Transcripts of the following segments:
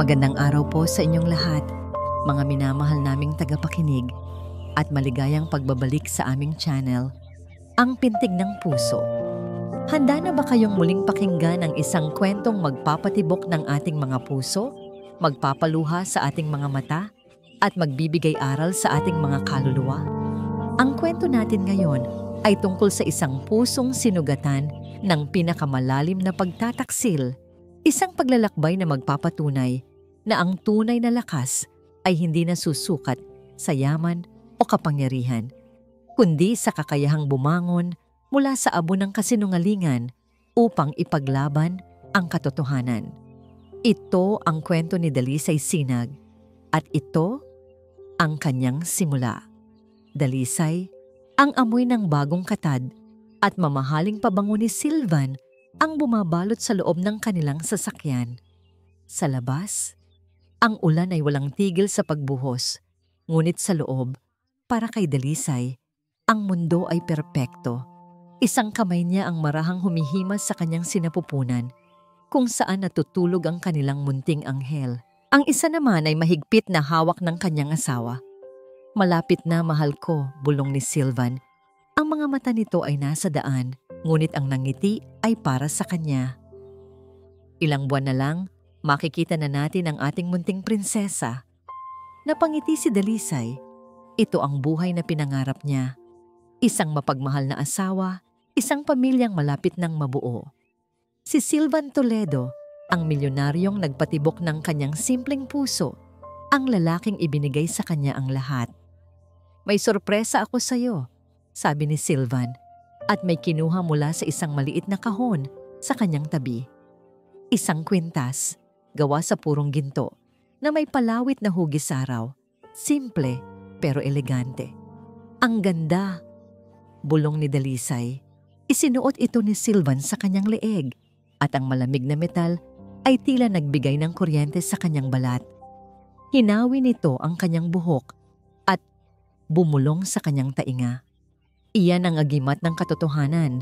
Magandang araw po sa inyong lahat, mga minamahal naming tagapakinig at maligayang pagbabalik sa aming channel, Ang Pintig ng Puso. Handa na ba kayong muling pakinggan ang isang kwentong magpapatibok ng ating mga puso, magpapaluha sa ating mga mata, at magbibigay aral sa ating mga kaluluwa? Ang kwento natin ngayon ay tungkol sa isang pusong sinugatan ng pinakamalalim na pagtataksil, isang paglalakbay na magpapatunay na ang tunay na lakas ay hindi nasusukat sa yaman o kapangyarihan, kundi sa kakayahang bumangon mula sa abo ng kasinungalingan upang ipaglaban ang katotohanan. Ito ang kwento ni Dalisay Sinag at ito ang kanyang simula. Dalisay, ang amoy ng bagong katad at mamahaling pabango ni Silvan ang bumabalot sa loob ng kanilang sasakyan. Sa labas, ang ulan ay walang tigil sa pagbuhos, ngunit sa loob, para kay Dalisay, ang mundo ay perpekto. Isang kamay niya ang marahang humihimas sa kanyang sinapupunan, kung saan natutulog ang kanilang munting anghel. Ang isa naman ay mahigpit na hawak ng kanyang asawa. Malapit na, mahal ko, bulong ni Silvan. Ang mga mata nito ay nasa daan, ngunit ang nangiti ay para sa kanya. Ilang buwan na lang, makikita na natin ang ating munting prinsesa. Napangiti si Dalisay. Ito ang buhay na pinangarap niya. Isang mapagmahal na asawa, isang pamilyang malapit ng mabuo. Si Silvan Toledo, ang milyonaryong nagpatibok ng kanyang simpleng puso, ang lalaking ibinigay sa kanya ang lahat. May sorpresa ako sa iyo, sabi ni Silvan, at may kinuha mula sa isang maliit na kahon sa kanyang tabi. Isang kwintas, gawa sa purong ginto, na may palawit na hugis araw. Simple pero elegante. Ang ganda, bulong ni Dalisay. Isinuot ito ni Silvan sa kanyang leeg at ang malamig na metal ay tila nagbigay ng kuryente sa kanyang balat. Hinawi nito ang kanyang buhok at bumulong sa kanyang tainga. Iyan ang agimat ng katotohanan,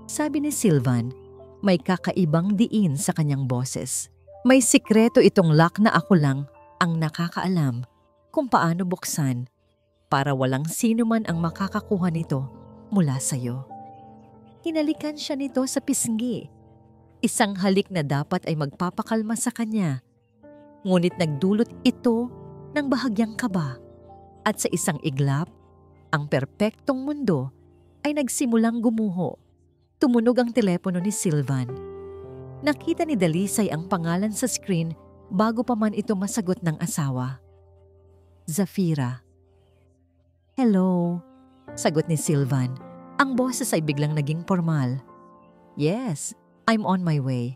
sabi ni Silvan, may kakaibang diin sa kanyang boses. May sikreto itong lock na ako lang ang nakakaalam kung paano buksan para walang sino man ang makakakuha nito mula sa iyo. Hinalikan siya nito sa pisngi. Isang halik na dapat ay magpapakalma sa kanya. Ngunit nagdulot ito ng bahagyang kaba. At sa isang iglap, ang perpektong mundo ay nagsimulang gumuho. Tumunog ang telepono ni Silvan. Nakita ni Dalisay ang pangalan sa screen bago pa man ito masagot ng asawa. Zafira. Hello, sagot ni Silvan. Ang boses ay biglang naging formal. Yes, I'm on my way.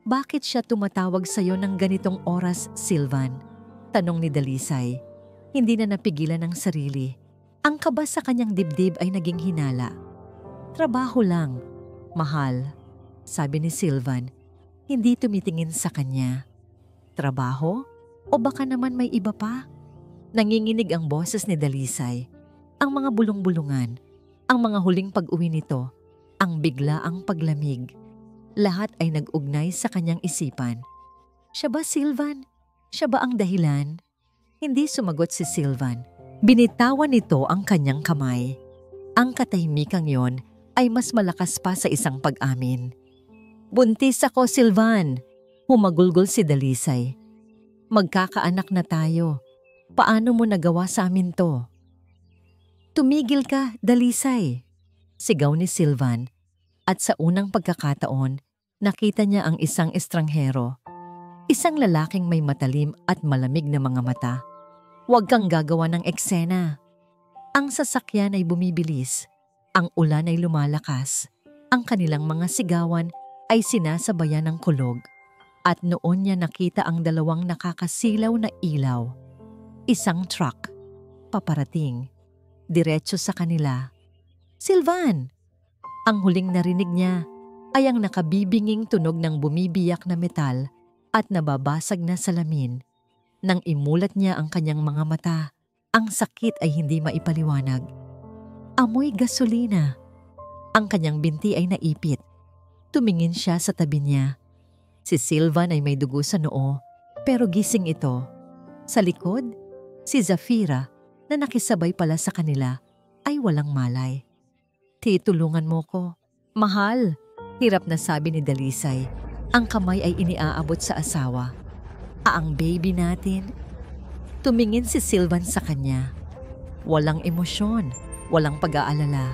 Bakit siya tumatawag sa iyo ng ganitong oras, Silvan? Tanong ni Dalisay. Hindi na napigilan ng sarili. Ang kaba sa kanyang dibdib ay naging hinala. Trabaho lang, mahal, sabi ni Silvan. Hindi tumitingin sa kanya. Trabaho? O baka naman may iba pa? Nanginginig ang boses ni Dalisay. Ang mga bulong-bulungan, ang mga huling pag-uwi nito, ang biglaang paglamig. Lahat ay nag-ugnay sa kanyang isipan. Siya ba, Silvan? Siya ba ang dahilan? Hindi sumagot si Silvan. Binitawan nito ang kanyang kamay. Ang katahimikang yon ay mas malakas pa sa isang pag-amin. Buntis ako, Silvan. Humagulgol si Dalisay. Magkakaanak na tayo. Paano mo nagawa sa amin to? Tumigil ka, Dalisay. Sigaw ni Silvan. At sa unang pagkakataon, nakita niya ang isang estranghero. Isang lalaking may matalim at malamig na mga mata. Huwag kang gagawa ng eksena. Ang sasakyan ay bumibilis. Ang ulan ay lumalakas. Ang kanilang mga sigawan ay sinasabayan ng kulog. At noon niya nakita ang dalawang nakakasilaw na ilaw. Isang truck, paparating, diretso sa kanila. Silvan! Ang huling narinig niya ay ang nakabibinging tunog ng bumibiyak na metal at nababasag na salamin. Nang imulat niya ang kanyang mga mata, ang sakit ay hindi maipaliwanag. Amoy gasolina. Ang kanyang binti ay naipit. Tumingin siya sa tabi niya. Si Silvan ay may dugo sa noo Pero gising ito. Sa likod, si Zafira na nakisabay pala sa kanila ay walang malay. "Titulungan mo ko." "Mahal," hirap na sabi ni Dalisay. Ang kamay ay iniaabot sa asawa. Ang baby natin?" Tumingin si Sylvan sa kanya. Walang emosyon, walang pag-aalala.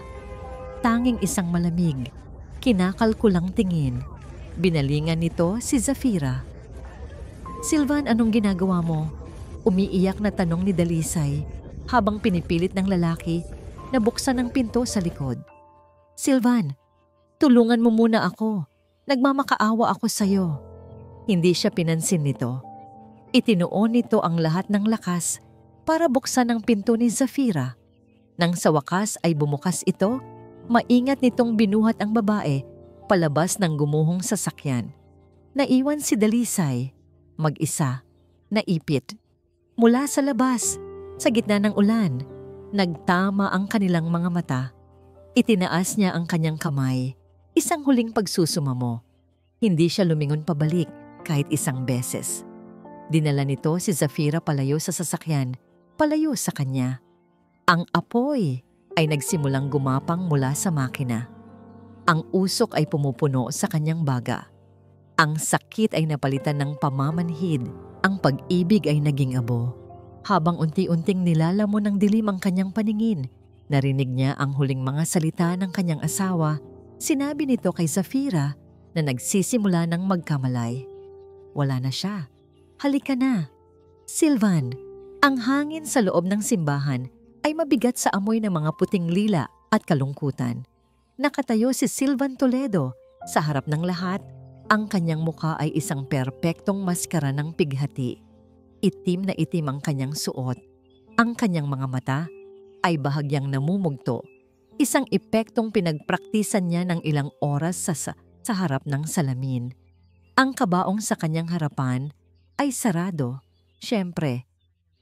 Tanging isang malamig, kinakalkulang tingin. Binalingan nito si Zafira. "Sylvan, anong ginagawa mo?" Umiiyak na tanong ni Dalisay habang pinipilit ng lalaki na buksan ang pinto sa likod. "Sylvan, tulungan mo muna ako. Nagmamakaawa ako sa'yo." Hindi siya pinansin nito. Itinuon nito ang lahat ng lakas para buksan ang pinto ni Zafira. Nang sa wakas ay bumukas ito, maingat nitong binuhat ang babae palabas ng gumuhong sasakyan. Naiwan si Dalisay, mag-isa, naipit. Mula sa labas, sa gitna ng ulan, nagtama ang kanilang mga mata. Itinaas niya ang kanyang kamay, isang huling pagsusumamo. Hindi siya lumingon pabalik kahit isang beses. Dinala nito si Zafira palayo sa sasakyan, palayo sa kanya. Ang apoy ay nagsimulang gumapang mula sa makina. Ang usok ay pumupuno sa kanyang baga. Ang sakit ay napalitan ng pamamanhid. Ang pag-ibig ay naging abo. Habang unti-unting nilalamon ng dilim ang kanyang paningin, narinig niya ang huling mga salita ng kanyang asawa. Sinabi nito kay Zafira na nagsisimula ng magkamalay. Wala na siya. "Halika na." "Sylvan." Ang hangin sa loob ng simbahan ay mabigat sa amoy ng mga puting lila at kalungkutan. Nakatayo si Sylvan Toledo sa harap ng lahat. Ang kanyang mukha ay isang perpektong maskara ng pighati. Itim na itim ang kanyang suot. Ang kanyang mga mata ay bahagyang namumugto. Isang epektong pinagpraktisan niya ng ilang oras sa harap ng salamin. Ang kabaong sa kanyang harapan ay sarado. Siyempre,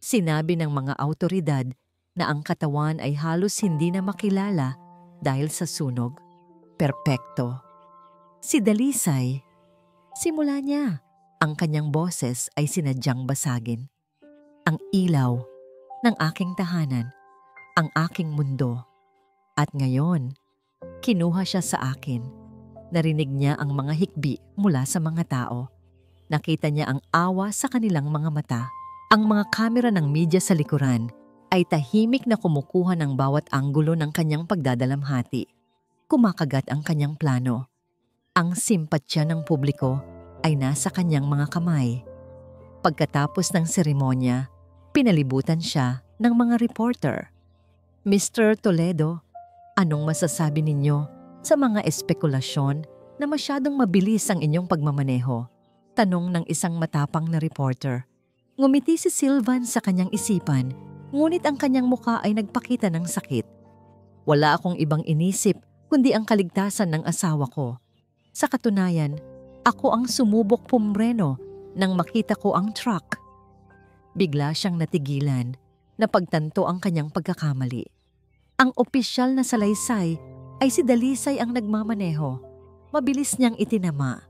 sinabi ng mga awtoridad na ang katawan ay halos hindi na makilala dahil sa sunog. Perpekto. Si Dalisay, simula niya, ang kanyang boses ay sinadyang basagin. Ang ilaw ng aking tahanan, ang aking mundo. At ngayon, kinuha siya sa akin. Narinig niya ang mga hikbi mula sa mga tao. Nakita niya ang awa sa kanilang mga mata. Ang mga kamera ng media sa likuran ay tahimik na kumukuha ng bawat anggulo ng kanyang pagdadalamhati. Kumakagat ang kanyang plano. Ang simpatsya ng publiko ay nasa kanyang mga kamay. Pagkatapos ng seremonya, pinalibutan siya ng mga reporter. "Mr. Toledo, anong masasabi ninyo sa mga espekulasyon na masyadong mabilis ang inyong pagmamaneho?" Tanong ng isang matapang na reporter. Ngumiti si Sylvan sa kanyang isipan, ngunit ang kanyang mukha ay nagpakita ng sakit. "Wala akong ibang inisip kundi ang kaligtasan ng asawa ko. Sa katunayan, ako ang sumubok pumreno nang makita ko ang truck." Bigla siyang natigilan, napagtanto ang kanyang pagkakamali. Ang opisyal na salaysay ay si Dalisay ang nagmamaneho. Mabilis niyang itinama.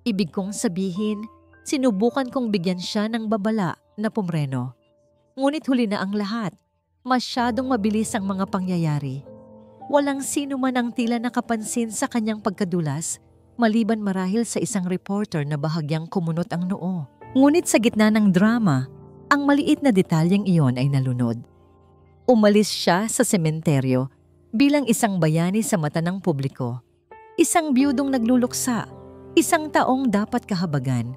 Ibig kong sabihin, sinubukan kong bigyan siya ng babala na pumreno. Ngunit huli na ang lahat. Masyadong mabilis ang mga pangyayari. Walang sino man ang tila nakapansin sa kanyang pagkadulas, maliban marahil sa isang reporter na bahagyang kumunot ang noo. Ngunit sa gitna ng drama, ang maliit na detalyeng iyon ay nalunod. Umalis siya sa sementeryo bilang isang bayani sa mata ng publiko. Isang biyudong nagluluksa, isang taong dapat kahabagan.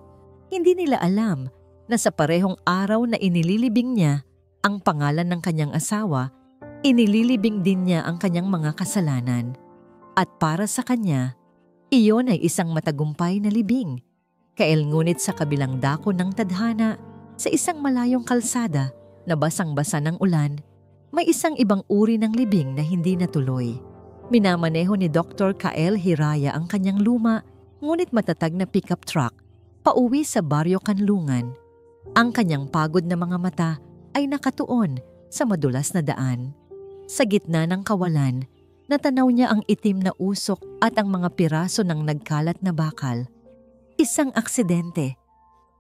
Hindi nila alam na sa parehong araw na inililibing niya ang pangalan ng kanyang asawa, inililibing din niya ang kanyang mga kasalanan. At para sa kanya, iyon ay isang matagumpay na libing. Ngunit sa kabilang dako ng tadhana, sa isang malayong kalsada na basang-basa ng ulan, may isang ibang uri ng libing na hindi natuloy. Minamaneho ni Dr. Kael Hiraya ang kanyang luma, ngunit matatag na pickup truck, pauwi sa Baryo Kanlungan. Ang kanyang pagod na mga mata ay nakatuon sa madulas na daan. Sa gitna ng kawalan, natanaw niya ang itim na usok at ang mga piraso ng nagkalat na bakal. Isang aksidente.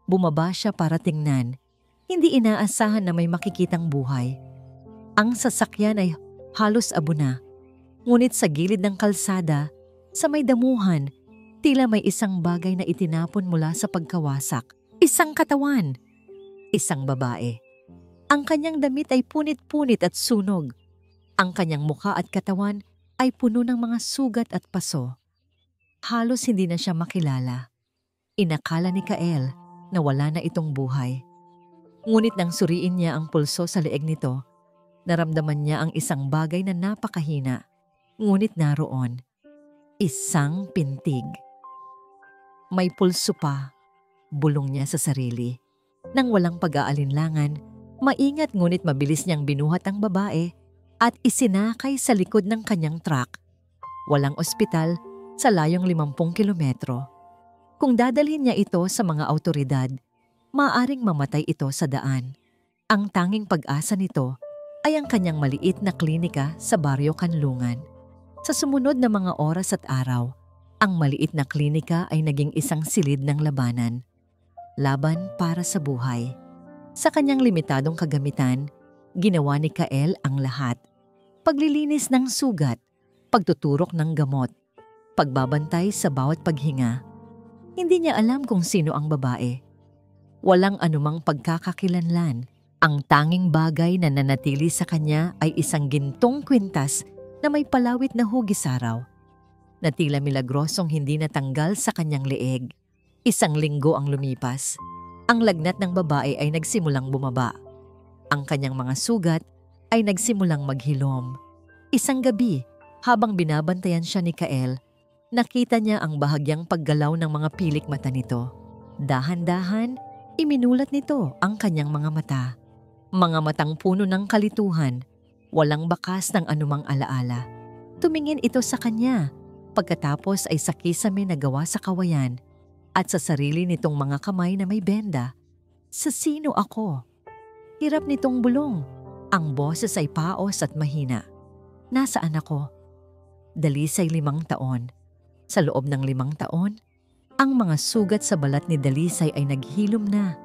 Bumaba siya para tingnan. Hindi inaasahan na may makikitang buhay. Ang sasakyan ay halos abo na. Ngunit sa gilid ng kalsada, sa may damuhan, tila may isang bagay na itinapon mula sa pagkawasak. Isang katawan. Isang babae. Ang kanyang damit ay punit-punit at sunog. Ang kanyang mukha at katawan ay puno ng mga sugat at paso. Halos hindi na siya makilala. Inakala ni Kael na wala na itong buhay. Ngunit nang suriin niya ang pulso sa leeg nito, naramdaman niya ang isang bagay na napakahina. Ngunit naroon, isang pintig. May pulso pa, bulong niya sa sarili. Nang walang pag-aalinlangan, maingat ngunit mabilis niyang binuhat ang babae at isinakay sa likod ng kanyang truck. Walang ospital sa layong 50 kilometro. Kung dadalhin niya ito sa mga awtoridad, maaaring mamatay ito sa daan. Ang tanging pag-asa nito ay ang kanyang maliit na klinika sa Baryo Kanlungan. Sa sumunod na mga oras at araw, ang maliit na klinika ay naging isang silid ng labanan. Laban para sa buhay. Sa kanyang limitadong kagamitan, ginawa ni Kael ang lahat. Paglilinis ng sugat, pagtuturok ng gamot, pagbabantay sa bawat paghinga. Hindi niya alam kung sino ang babae. Walang anumang pagkakakilanlan. Ang tanging bagay na nanatili sa kanya ay isang gintong kwintas na may palawit na hugis araw, na tila milagrosong hindi natanggal sa kanyang leeg. Isang linggo ang lumipas. Ang lagnat ng babae ay nagsimulang bumaba. Ang kanyang mga sugat ay nagsimulang maghilom. Isang gabi, habang binabantayan siya ni Kael, nakita niya ang bahagyang paggalaw ng mga pilik mata nito. Dahan-dahan, iminulat nito ang kanyang mga mata. Mga matang puno ng kalituhan, walang bakas ng anumang alaala. Tumingin ito sa kanya, pagkatapos ay sa kisame na gawa sa kawayan at sa sarili nitong mga kamay na may benda. Sa sino ako? Hirap nitong bulong. Ang boses ay paos at mahina. Nasaan ako? Dalisay 5 taon. Sa loob ng 5 taon, ang mga sugat sa balat ni Dalisay ay naghilom na.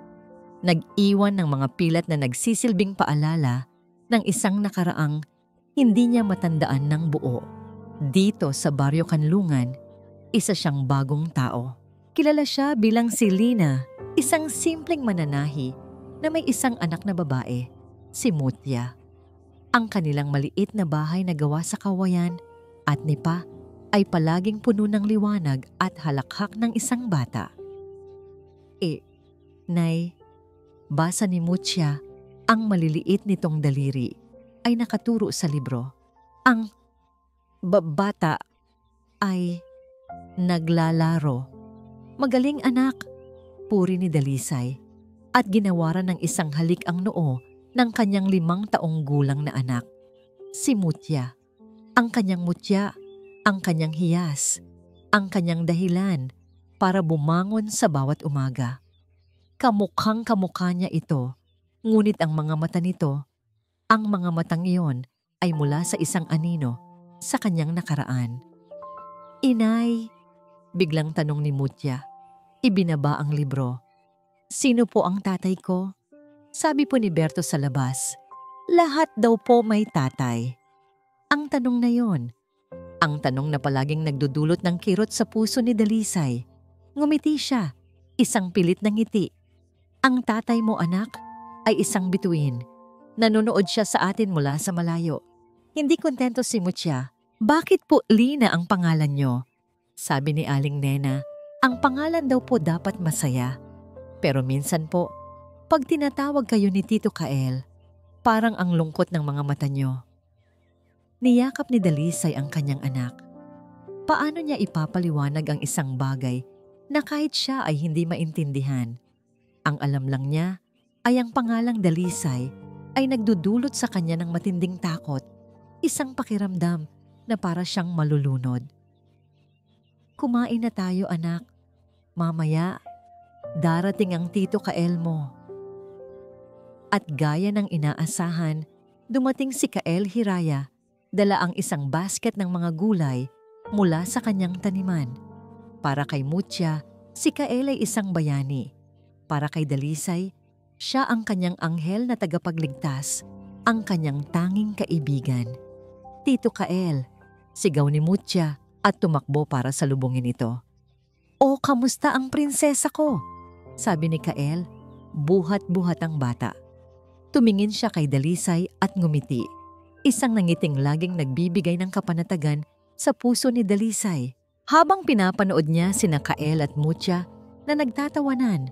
Nag-iwan ng mga pilat na nagsisilbing paalala ng isang nakaraang hindi niya matandaan ng buo. Dito sa Baryo Kanlungan, isa siyang bagong tao. Kilala siya bilang si Lina, isang simpleng mananahi na may isang anak na babae, si Mutya. Ang kanilang maliit na bahay na gawa sa kawayan at nipa ay palaging puno ng liwanag at halakhak ng isang bata. Nay, basa ni Mutya, ang maliliit nitong daliri ay nakaturo sa libro. Ang bata ay naglalaro. Magaling anak, puri ni Dalisay, at ginawaran ng isang halik ang noo ng kanyang 5 taong gulang na anak, si Mutya. Ang kanyang mutya, ang kanyang hiyas, ang kanyang dahilan para bumangon sa bawat umaga. Kamukhang kamukha niya ito, ngunit ang mga mata nito, ang mga matang iyon ay mula sa isang anino sa kanyang nakaraan. Inay, biglang tanong ni Mutya. Ibinaba ang libro. Sino po ang tatay ko? Sabi po ni Berto sa labas. Lahat daw po may tatay. Ang tanong na yon. Ang tanong na palaging nagdudulot ng kirot sa puso ni Dalisay. Ngumiti siya, isang pilit na ngiti. Ang tatay mo anak ay isang bituin. Nanonood siya sa atin mula sa malayo. Hindi kontento si Mutya. Bakit po Lina ang pangalan niyo? Sabi ni Aling Nena, ang pangalan daw po dapat masaya. Pero minsan po, pag tinatawag kayo ni Tito Kael, parang ang lungkot ng mga mata niyo. Niyakap ni Dalisay ang kanyang anak. Paano niya ipapaliwanag ang isang bagay na kahit siya ay hindi maintindihan? Ang alam lang niya ay ang pangalang Dalisay ay nagdudulot sa kanya ng matinding takot, isang pakiramdam na para siyang malulunod. Kumain na tayo anak. Mamaya, darating ang Tito Kael mo. At gaya ng inaasahan, dumating si Kael Hiraya, dala ang isang basket ng mga gulay mula sa kanyang taniman. Para kay Mutya, si Kael ay isang bayani. Para kay Dalisay, siya ang kanyang anghel na tagapagligtas, ang kanyang tanging kaibigan. "Tito Kael," sigaw ni Mutya at tumakbo para salubungin ito. "O, kamusta ang prinsesa ko?" sabi ni Kael, buhat-buhat ang bata. Tumingin siya kay Dalisay at ngumiti. Isang nangiting laging nagbibigay ng kapanatagan sa puso ni Dalisay. Habang pinapanood niya sina Kael at Mutya na nagtatawanan,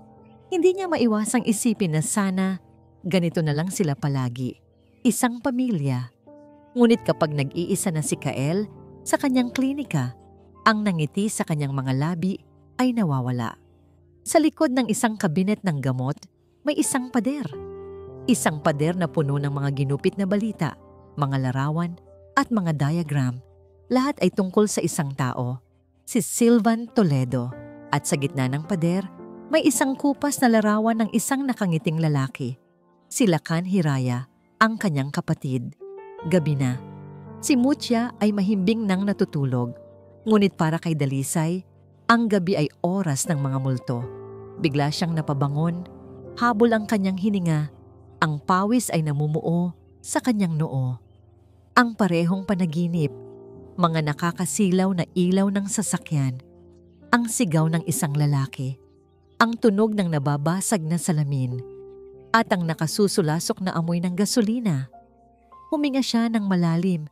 hindi niya maiwasang isipin na sana ganito na lang sila palagi. Isang pamilya. Ngunit kapag nag-iisa na si Kael sa kanyang klinika, ang nangiti sa kanyang mga labi ay nawawala. Sa likod ng isang kabinet ng gamot, may isang pader. Isang pader na puno ng mga ginupit na balita, mga larawan at mga diagram. Lahat ay tungkol sa isang tao, si Sylvan Toledo. At sa gitna ng pader, may isang kupas na larawan ng isang nakangiting lalaki. Si Lakan Hiraya, ang kanyang kapatid. Gabi na. Si Mutya ay mahimbing nang natutulog. Ngunit para kay Dalisay, ang gabi ay oras ng mga multo. Bigla siyang napabangon, habol ang kanyang hininga, ang pawis ay namumuo sa kanyang noo. Ang parehong panaginip, mga nakakasilaw na ilaw ng sasakyan, ang sigaw ng isang lalaki, ang tunog ng nababasag na salamin, at ang nakasusulasok na amoy ng gasolina. Huminga siya ng malalim,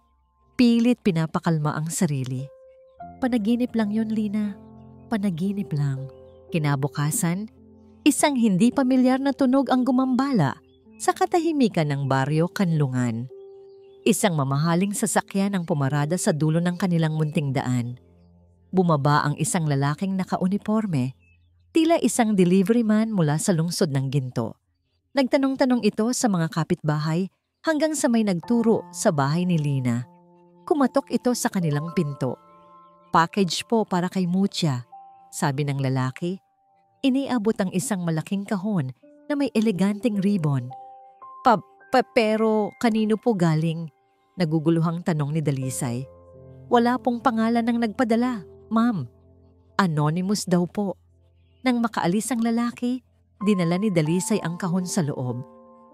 pilit pinapakalma ang sarili. Panaginip lang yun, Lina. Panaginip lang. Kinabukasan, isang hindi pamilyar na tunog ang gumambala sa katahimikan ng baryo Kanlungan. Isang mamahaling sasakyan ang pumarada sa dulo ng kanilang munting daan. Bumaba ang isang lalaking nakauniporme, tila isang delivery man mula sa lungsod ng Ginto. Nagtanong-tanong ito sa mga kapitbahay hanggang sa may nagturo sa bahay ni Lina. Kumatok ito sa kanilang pinto. "Package po para kay Mutya," sabi ng lalaki. Iniabot ang isang malaking kahon na may eleganteng ribbon. Pero kanino po galing?" Naguguluhang tanong ni Dalisay. "Wala pong pangalan ng nagpadala, ma'am. Anonymous daw po." Nang makaalis ang lalaki, dinala ni Dalisay ang kahon sa loob.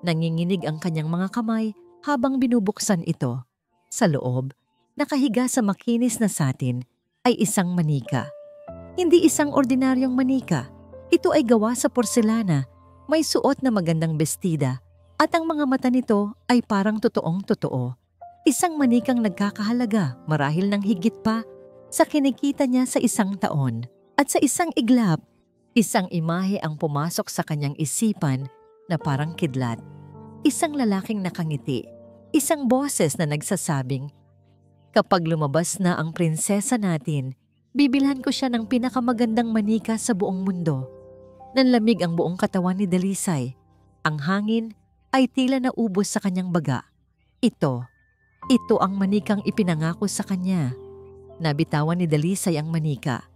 Nanginginig ang kanyang mga kamay habang binubuksan ito. Sa loob, nakahiga sa makinis na satin, ay isang manika. Hindi isang ordinaryong manika. Ito ay gawa sa porselana, may suot na magandang bestida, at ang mga mata nito ay parang totoong-totoo. Isang manikang nagkakahalaga marahil ng higit pa sa kinikita niya sa isang taon. At sa isang iglap, isang imahe ang pumasok sa kanyang isipan na parang kidlat. Isang lalaking nakangiti, isang boses na nagsasabing, "Kapag lumabas na ang prinsesa natin, bibilhan ko siya ng pinakamagandang manika sa buong mundo." Nanlamig ang buong katawan ni Dalisay. Ang hangin ay tila naubos sa kanyang baga. Ito ang manikang ipinangako sa kanya. Nabitawan ni Dalisay ang manika.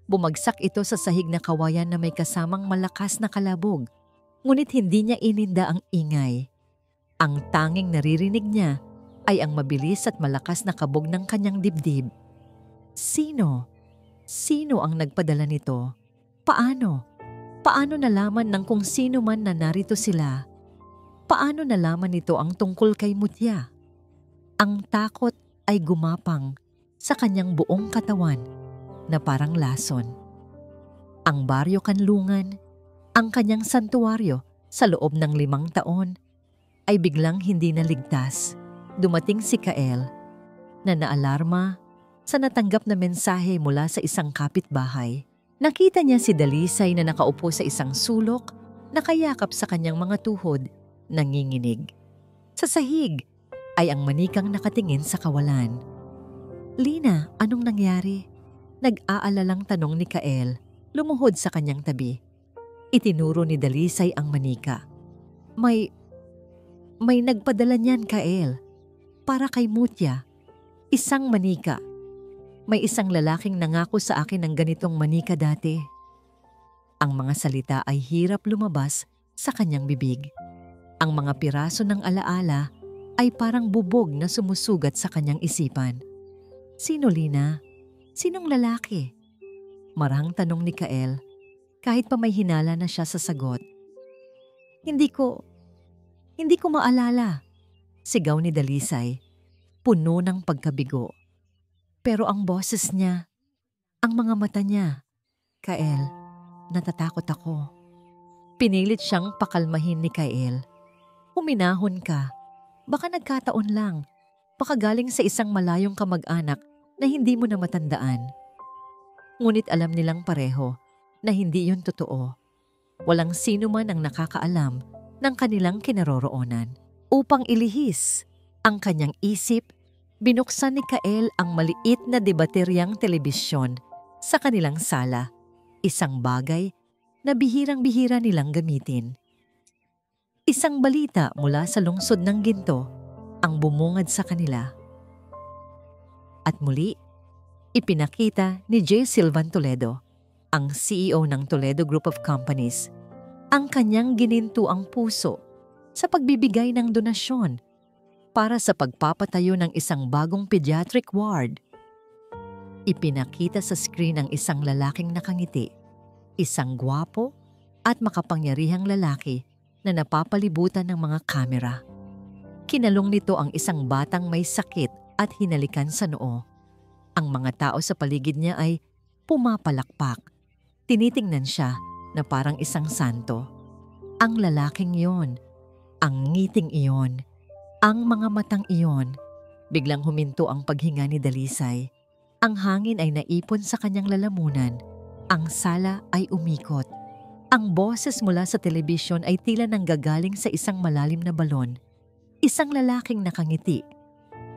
Bumagsak ito sa sahig na kawayan na may kasamang malakas na kalabog. Ngunit hindi niya ininda ang ingay. Ang tanging naririnig niya ay ang mabilis at malakas na kabog ng kanyang dibdib. Sino? Sino ang nagpadala nito? Paano? Paano nalaman ng kung sino man na narito sila? Paano nalaman nito ang tungkol kay Mutya? Ang takot ay gumapang sa kanyang buong katawan na parang lason. Ang baryo Kanlungan, ang kanyang santuwaryo sa loob ng 5 taon, ay biglang hindi naligtas. Dumating si Kael na naalarma sa natanggap na mensahe mula sa isang kapitbahay. Nakita niya si Dalisay na nakaupo sa isang sulok, nakayakap sa kanyang mga tuhod, nanginginig. Sa sahig ay ang manikang nakatingin sa kawalan. "Lina, anong nangyari?" Nag-aalalang tanong ni Kael, lumuhod sa kanyang tabi. Itinuro ni Dalisay ang manika. May nagpadala niyan, Kael. Para kay Mutya. Isang manika. May isang lalaking nangako sa akin ng ganitong manika dati." Ang mga salita ay hirap lumabas sa kanyang bibig. Ang mga piraso ng alaala ay parang bubog na sumusugat sa kanyang isipan. "Sino, Lina? Sinong lalaki?" Marahang tanong ni Kael. kahit pa may hinala na siya sa sagot. Hindi ko maalala, sigaw ni Dalisay, puno ng pagkabigo. Pero ang boses niya, ang mga mata niya, Kael, natatakot ako. Pinilit siyang pakalmahin ni Kael. Huminahon ka, baka nagkataon lang, baka galing sa isang malayong kamag-anak na hindi mo na matandaan. Ngunit alam nilang pareho na hindi yun totoo. Walang sino man ang nakakaalam ng kanilang kinaroroonan. Upang ilihis ang kanyang isip, binuksan ni Kael ang maliit na debateryang telebisyon sa kanilang sala, isang bagay na bihirang-bihira nilang gamitin. Isang balita mula sa lungsod ng Ginto ang bumungad sa kanila. At muli, ipinakita ni J. Silvan Toledo, ang CEO ng Toledo Group of Companies, ang kanyang ginintuang puso sa pagbibigay ng donasyon para sa pagpapatayo ng isang bagong pediatric ward. Ipinakita sa screen ang isang lalaking nakangiti, isang gwapo at makapangyarihang lalaki na napapalibutan ng mga kamera. Kinalong nito ang isang batang may sakit at hinalikan sa noo. Ang mga tao sa paligid niya ay pumapalakpak. Tinitingnan siya na parang isang santo. Ang lalaking iyon, ang ngiting iyon, ang mga matang iyon. Biglang huminto ang paghinga ni Dalisay. Ang hangin ay naipon sa kanyang lalamunan. Ang sala ay umikot. Ang boses mula sa telebisyon ay tila nanggagaling sa isang malalim na balon. Isang lalaking nakangiti.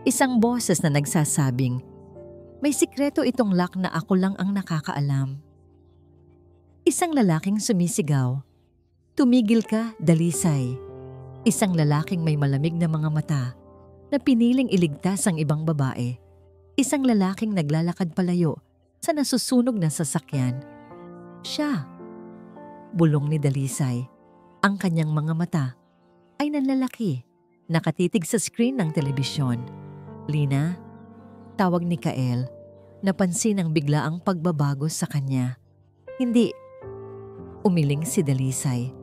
Isang boses na nagsasabing, "May sikreto itong lock na ako lang ang nakakaalam." Isang lalaking sumisigaw, "Tumigil ka, Dalisay." Isang lalaking may malamig na mga mata na piniling iligtas ang ibang babae. Isang lalaking naglalakad palayo sa nasusunog na sasakyan. Siya. Bulong ni Dalisay. Ang kanyang mga mata ay nanlalaki, nakatitig sa screen ng telebisyon. "Lina?" Tawag ni Kael. Napansin ang biglaang pagbabago sa kanya. "Hindi." Umiling si Dalisay.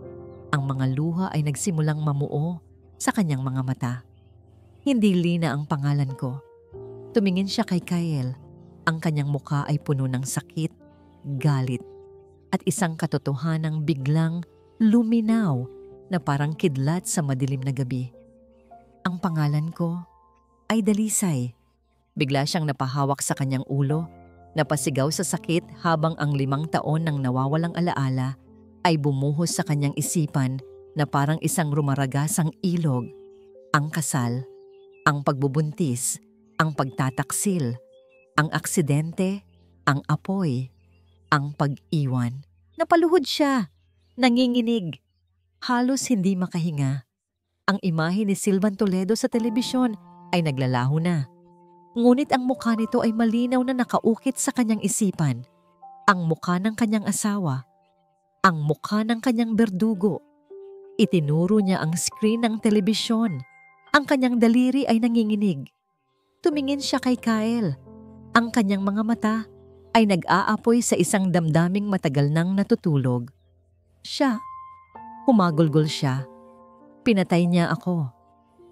Ang mga luha ay nagsimulang mamuo sa kanyang mga mata. "Hindi Lina ang pangalan ko." Tumingin siya kay Kael. Ang kanyang mukha ay puno ng sakit, galit, at isang katotohanang biglang luminaw na parang kidlat sa madilim na gabi. "Ang pangalan ko ay Dalisay." Bigla siyang napahawak sa kanyang ulo, napasigaw sa sakit habang ang 5 taon ng nawawalang alaala ay bumuhos sa kanyang isipan na parang isang rumaragasang ilog. Ang kasal, ang pagbubuntis, ang pagtataksil, ang aksidente, ang apoy, ang pag-iwan. Napaluhod siya, nanginginig, halos hindi makahinga. Ang imahe ni Silvan Toledo sa telebisyon ay naglalaho na. Ngunit ang mukha nito ay malinaw na nakaukit sa kanyang isipan. Ang mukha ng kanyang asawa, ang mukha ng kanyang berdugo. Itinuro niya ang screen ng telebisyon. Ang kanyang daliri ay nanginginig. Tumingin siya kay Kael. Ang kanyang mga mata ay nag-aapoy sa isang damdaming matagal nang natutulog. Siya. Humagulgol siya. "Pinatay niya ako."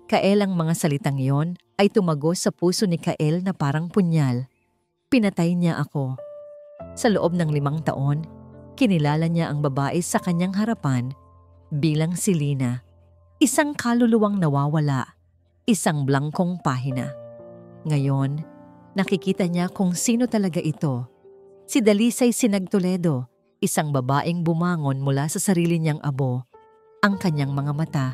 Kael, ang mga salitang yon ay tumagos sa puso ni Kael na parang punyal. Pinatay niya ako. Sa loob ng 5 taon, kinilala niya ang babae sa kanyang harapan bilang si Lina. Isang kaluluwang nawawala, isang blangkong pahina. Ngayon, nakikita niya kung sino talaga ito. Si Dalisay Sinag Toledo, isang babaeng bumangon mula sa sarili niyang abo. Ang kanyang mga mata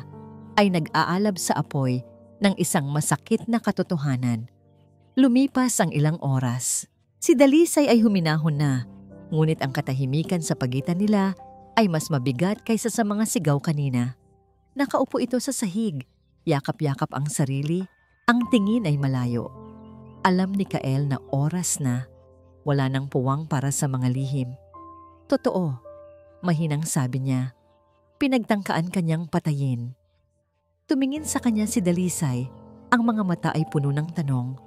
ay nag-aalab sa apoy ng isang masakit na katotohanan. Lumipas ang ilang oras. Si Dalisay ay huminahon na, ngunit ang katahimikan sa pagitan nila ay mas mabigat kaysa sa mga sigaw kanina. Nakaupo ito sa sahig, yakap-yakap ang sarili, ang tingin ay malayo. Alam ni Kael na oras na, wala nang puwang para sa mga lihim. "Totoo," mahinang sabi niya. Pinagtangkaan kanyang patayin. Tumingin sa kanya si Dalisay, ang mga mata ay puno ng tanong.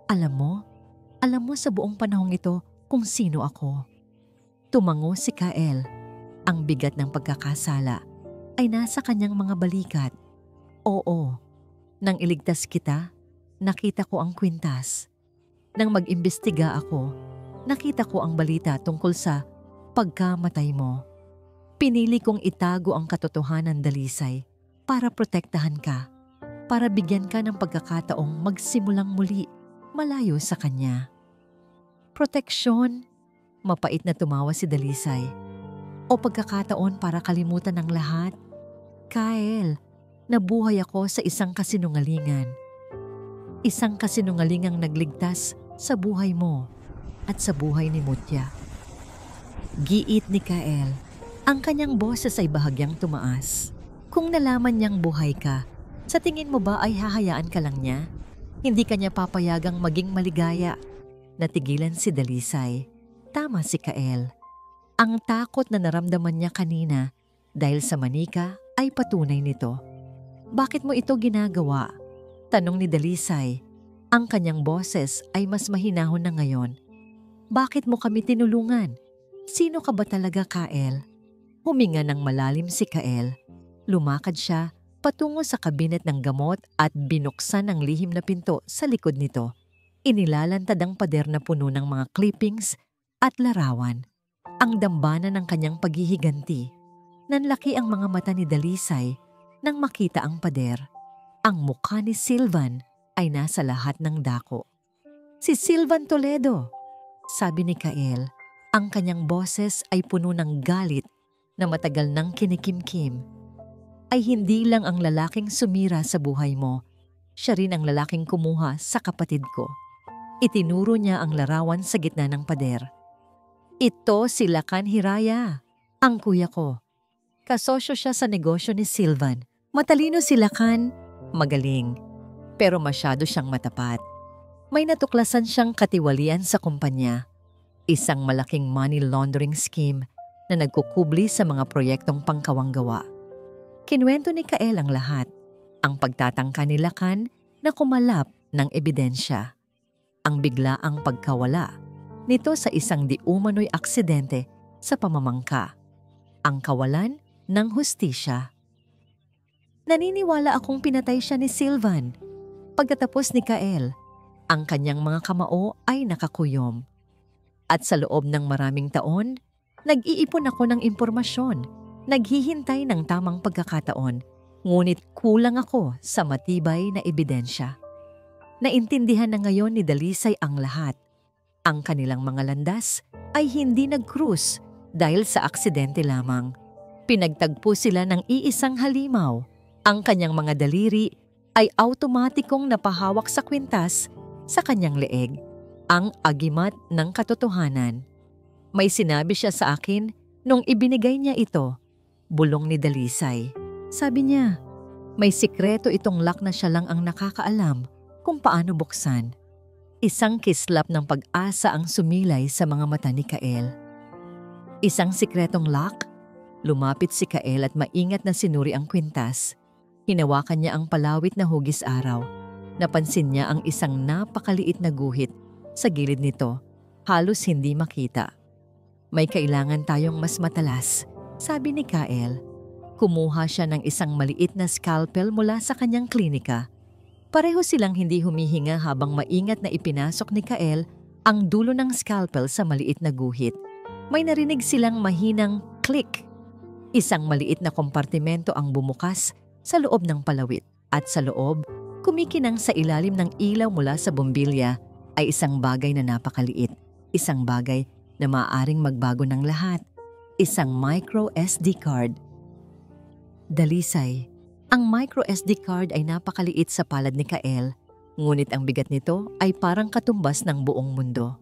Alam mo sa buong panahong ito kung sino ako." Tumango si Kael. Ang bigat ng pagkakasala ay nasa kanyang mga balikat. Oo, nang iligtas kita, nakita ko ang kwintas. Nang mag-imbestiga ako, nakita ko ang balita tungkol sa pagkamatay mo. Pinili kong itago ang katotohanan, Dalisay, para protektahan ka, para bigyan ka ng pagkakataong magsimulang muli malayo sa kanya. Proteksyon? Mapait na tumawa si Dalisay. O pagkakataon para kalimutan ng lahat? Kyle, nabuhay ako sa isang kasinungalingan. Isang kasinungalingang nagligtas sa buhay mo at sa buhay ni Mutya. Giit ni Kyle. Ang kanyang boses ay bahagyang tumaas. Kung nalaman niyang buhay ka, sa tingin mo ba ay hahayaan ka lang niya? Hindi kanya papayagang maging maligaya. Natigilan si Dalisay. Tama si Kyle. Ang takot na naramdaman niya kanina dahil sa manika ay patunay nito. Bakit mo ito ginagawa? Tanong ni Dalisay. Ang kanyang boses ay mas mahinahon na ngayon. Bakit mo kami tinulungan? Sino ka ba talaga, Kyle? Huminga ng malalim si Kyle. Lumakad siya patungo sa kabinet ng gamot at binuksan ang lihim na pinto sa likod nito. Inilalantad ang pader na puno ng mga clippings at larawan. Ang dambana ng kanyang paghihiganti. Nanlaki ang mga mata ni Dalisay nang makita ang pader. Ang mukha ni Silvan ay nasa lahat ng dako. Si Silvan Toledo, sabi ni Kyle. Ang kanyang boses ay puno ng galit na matagal nang kinikimkim. Ay hindi lang ang lalaking sumira sa buhay mo, siya rin ang lalaking kumuha sa kapatid ko. Itinuro niya ang larawan sa gitna ng pader. Ito si Lakan Hiraya, ang kuya ko. Kasosyo siya sa negosyo ni Silvan. Matalino si Lakan, magaling, pero masyado siyang matapat. May natuklasan siyang katiwalian sa kumpanya. Isang malaking money laundering scheme na nagkukubli sa mga proyektong pangkawanggawa. Kinuwento ni Kyle ang lahat, ang pagtatangka ni Lakan na kumalap ng ebidensya. Ang biglaang pagkawala nito sa isang di umano'y aksidente sa pamamangka. Ang kawalan ng hustisya. Naniniwala akong pinatay siya ni Silvan. Pagkatapos ni Kyle, ang kanyang mga kamao ay nakakuyom. At sa loob ng maraming taon, nag-iipon ako ng impormasyon, naghihintay ng tamang pagkakataon, ngunit kulang ako sa matibay na ebidensya. Naintindihan na ngayon ni Dalisay ang lahat. Ang kanilang mga landas ay hindi nag-cruise dahil sa aksidente lamang. Pinagtagpo sila ng iisang halimaw. Ang kanyang mga daliri ay automatikong napahawak sa kwintas sa kanyang leeg. Ang agimat ng katotohanan. May sinabi siya sa akin nung ibinigay niya ito, bulong ni Dalisay. Sabi niya, may sikreto itong lock na siya lang ang nakakaalam kung paano buksan. Isang kislap ng pag-asa ang sumilay sa mga mata ni Kyle. Isang sikretong lock? Lumapit si Kyle at maingat na sinuri ang kwintas. Hinawakan niya ang palawit na hugis araw. Napansin niya ang isang napakaliit na guhit sa gilid nito, halos hindi makita. May kailangan tayong mas matalas, sabi ni Kyle. Kumuha siya ng isang maliit na scalpel mula sa kanyang klinika. Pareho silang hindi humihinga habang maingat na ipinasok ni Kyle ang dulo ng scalpel sa maliit na guhit. May narinig silang mahinang click. Isang maliit na kompartimento ang bumukas sa loob ng palawit at sa loob, kumikinang sa ilalim ng ilaw mula sa bombilya ay isang bagay na napakaliit. Isang bagay na maaaring magbago ng lahat. Isang micro SD card. Dalisay. Ang micro SD card ay napakaliit sa palad ni Kyle, ngunit ang bigat nito ay parang katumbas ng buong mundo.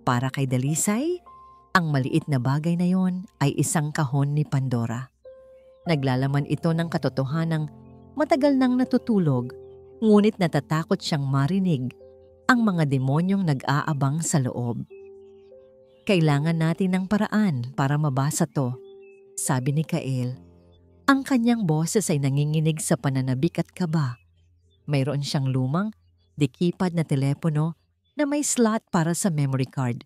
Para kay Dalisay, ang maliit na bagay na yon ay isang kahon ni Pandora. Naglalaman ito ng katotohanang matagal nang natutulog, ngunit natatakot siyang marinig ang mga demonyong nag-aabang sa loob. Kailangan natin ng paraan para mabasa to, sabi ni Kyle. Ang kanyang boses ay nanginginig sa pananabik at kaba. Mayroon siyang lumang, di-keypad na telepono na may slot para sa memory card.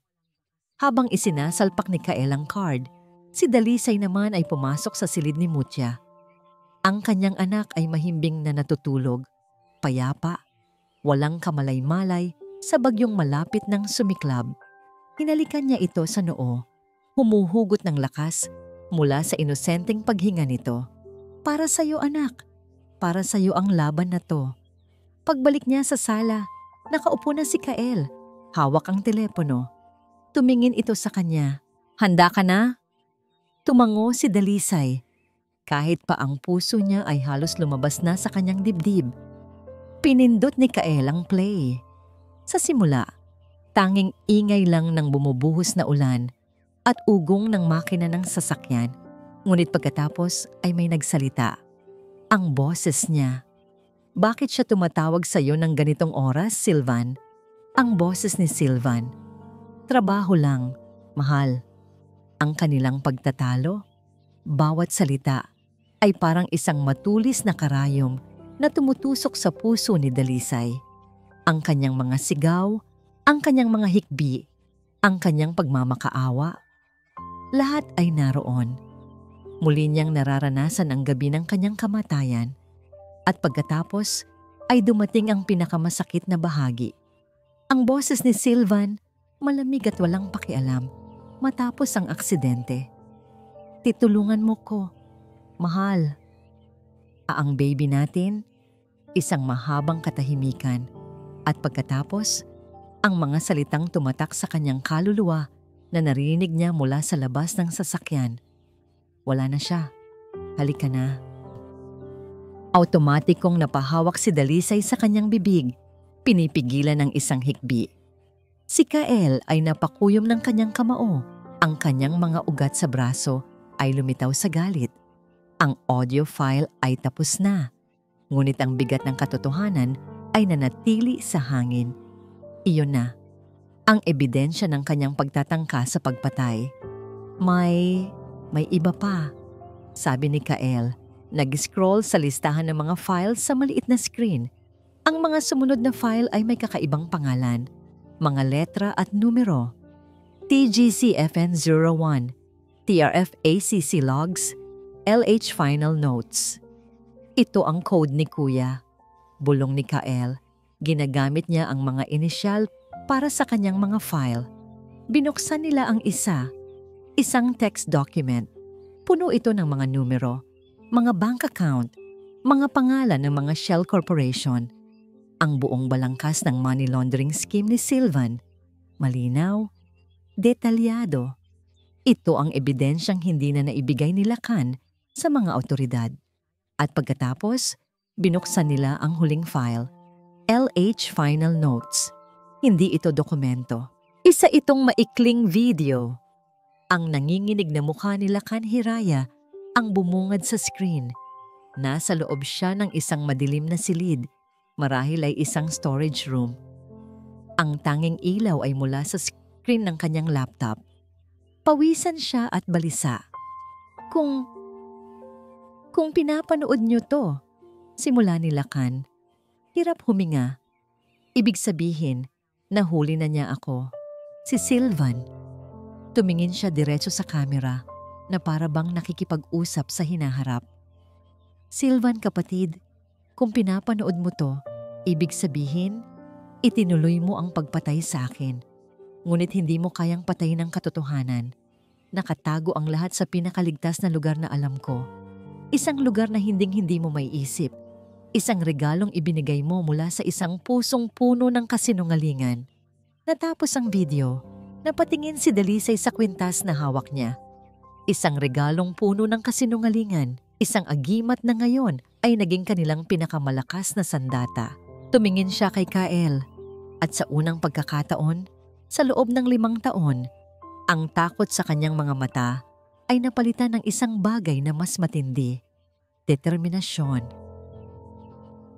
Habang isinasalpak ni Kyle ang card, Si Dalisay naman ay pumasok sa silid ni Mutya. Ang kanyang anak ay mahimbing na natutulog, payapa, walang kamalay-malay sa bagyong malapit ng sumiklab. Hinalikan niya ito sa noo, humuhugot ng lakas mula sa inosenteng paghinga nito. Para sa'yo anak, para sa'yo ang laban na to. Pagbalik niya sa sala, nakaupo na si Kael, hawak ang telepono. Tumingin ito sa kanya. Handa ka na? Tumango si Dalisay. Kahit pa ang puso niya ay halos lumabas na sa kanyang dibdib. Pinindot ni Kael ang play. Sa simula, tanging ingay lang ng bumubuhos na ulan at ugong ng makina ng sasakyan. Ngunit pagkatapos ay may nagsalita. Ang boses niya. Bakit siya tumatawag sa iyo ng ganitong oras, Silvan? Ang boses ni Silvan. Trabaho lang, mahal. Ang kanilang pagtatalo, bawat salita ay parang isang matulis na karayom na tumutusok sa puso ni Dalisay. Ang kanyang mga sigaw, ang kanyang mga hikbi, ang kanyang pagmamakaawa, lahat ay naroon. Muli niyang nararanasan ang gabi ng kanyang kamatayan at pagkatapos ay dumating ang pinakamasakit na bahagi. Ang boses ni Silvan, malamig at walang pakialam matapos ang aksidente. Titulungan mo ko, mahal. Ang baby natin, isang mahabang katahimikan at pagkatapos, ang mga salitang tumatak sa kanyang kaluluwa na narinig niya mula sa labas ng sasakyan. Wala na siya. Halika na. Automatikong napahawak si Dalisay sa kanyang bibig, pinipigilan ng isang hikbi. Si Kael ay napakuyom ng kanyang kamao. Ang kanyang mga ugat sa braso ay lumitaw sa galit. Ang audio file ay tapos na. Ngunit ang bigat ng katotohanan ay nanatili sa hangin. Iyon na, ang ebidensya ng kanyang pagtatangka sa pagpatay. May iba pa, sabi ni Kael. Nag-scroll sa listahan ng mga files sa maliit na screen. Ang mga sumunod na file ay may kakaibang pangalan, mga letra at numero. TGCFN01, TRF-ACC logs, LH final notes. Ito ang code ni Kuya. Bulong ni Kael. Ginagamit niya ang mga inisyal para sa kanyang mga file. Binuksan nila ang isang text document. Puno ito ng mga numero, mga bank account, mga pangalan ng mga shell corporation. Ang buong balangkas ng money laundering scheme ni Silvan. Malinaw, detalyado. Ito ang ebidensyang hindi na naibigay ni Lacan sa mga awtoridad. At pagkatapos, binuksan nila ang huling file, LH Final Notes. Hindi ito dokumento. Isa itong maikling video. Ang nanginginig na mukha ni Lacan Hiraya ang bumungad sa screen. Nasa loob siya ng isang madilim na silid. Marahil ay isang storage room. Ang tanging ilaw ay mula sa screen ng kanyang laptop. Pawisan siya at balisa. Kung pinapanood niyo to, simula ni Lacan, hirap huminga. Ibig sabihin, nahuli na niya ako. Si Silvan. Tumingin siya diretso sa kamera na para bang nakikipag-usap sa hinaharap. Silvan kapatid, kung pinapanood mo to, ibig sabihin, itinuloy mo ang pagpatay sa akin. Ngunit hindi mo kayang patayin ang katotohanan. Nakatago ang lahat sa pinakaligtas na lugar na alam ko. Isang lugar na hinding-hindi mo may isip. Isang regalong ibinigay mo mula sa isang pusong puno ng kasinungalingan. Natapos ang video, napatingin si Dalisay sa kwintas na hawak niya. Isang regalong puno ng kasinungalingan, isang agimat na ngayon ay naging kanilang pinakamalakas na sandata. Tumingin siya kay Kael at sa unang pagkakataon, sa loob ng 5 taon, ang takot sa kanyang mga mata ay napalitan ng isang bagay na mas matindi, determinasyon.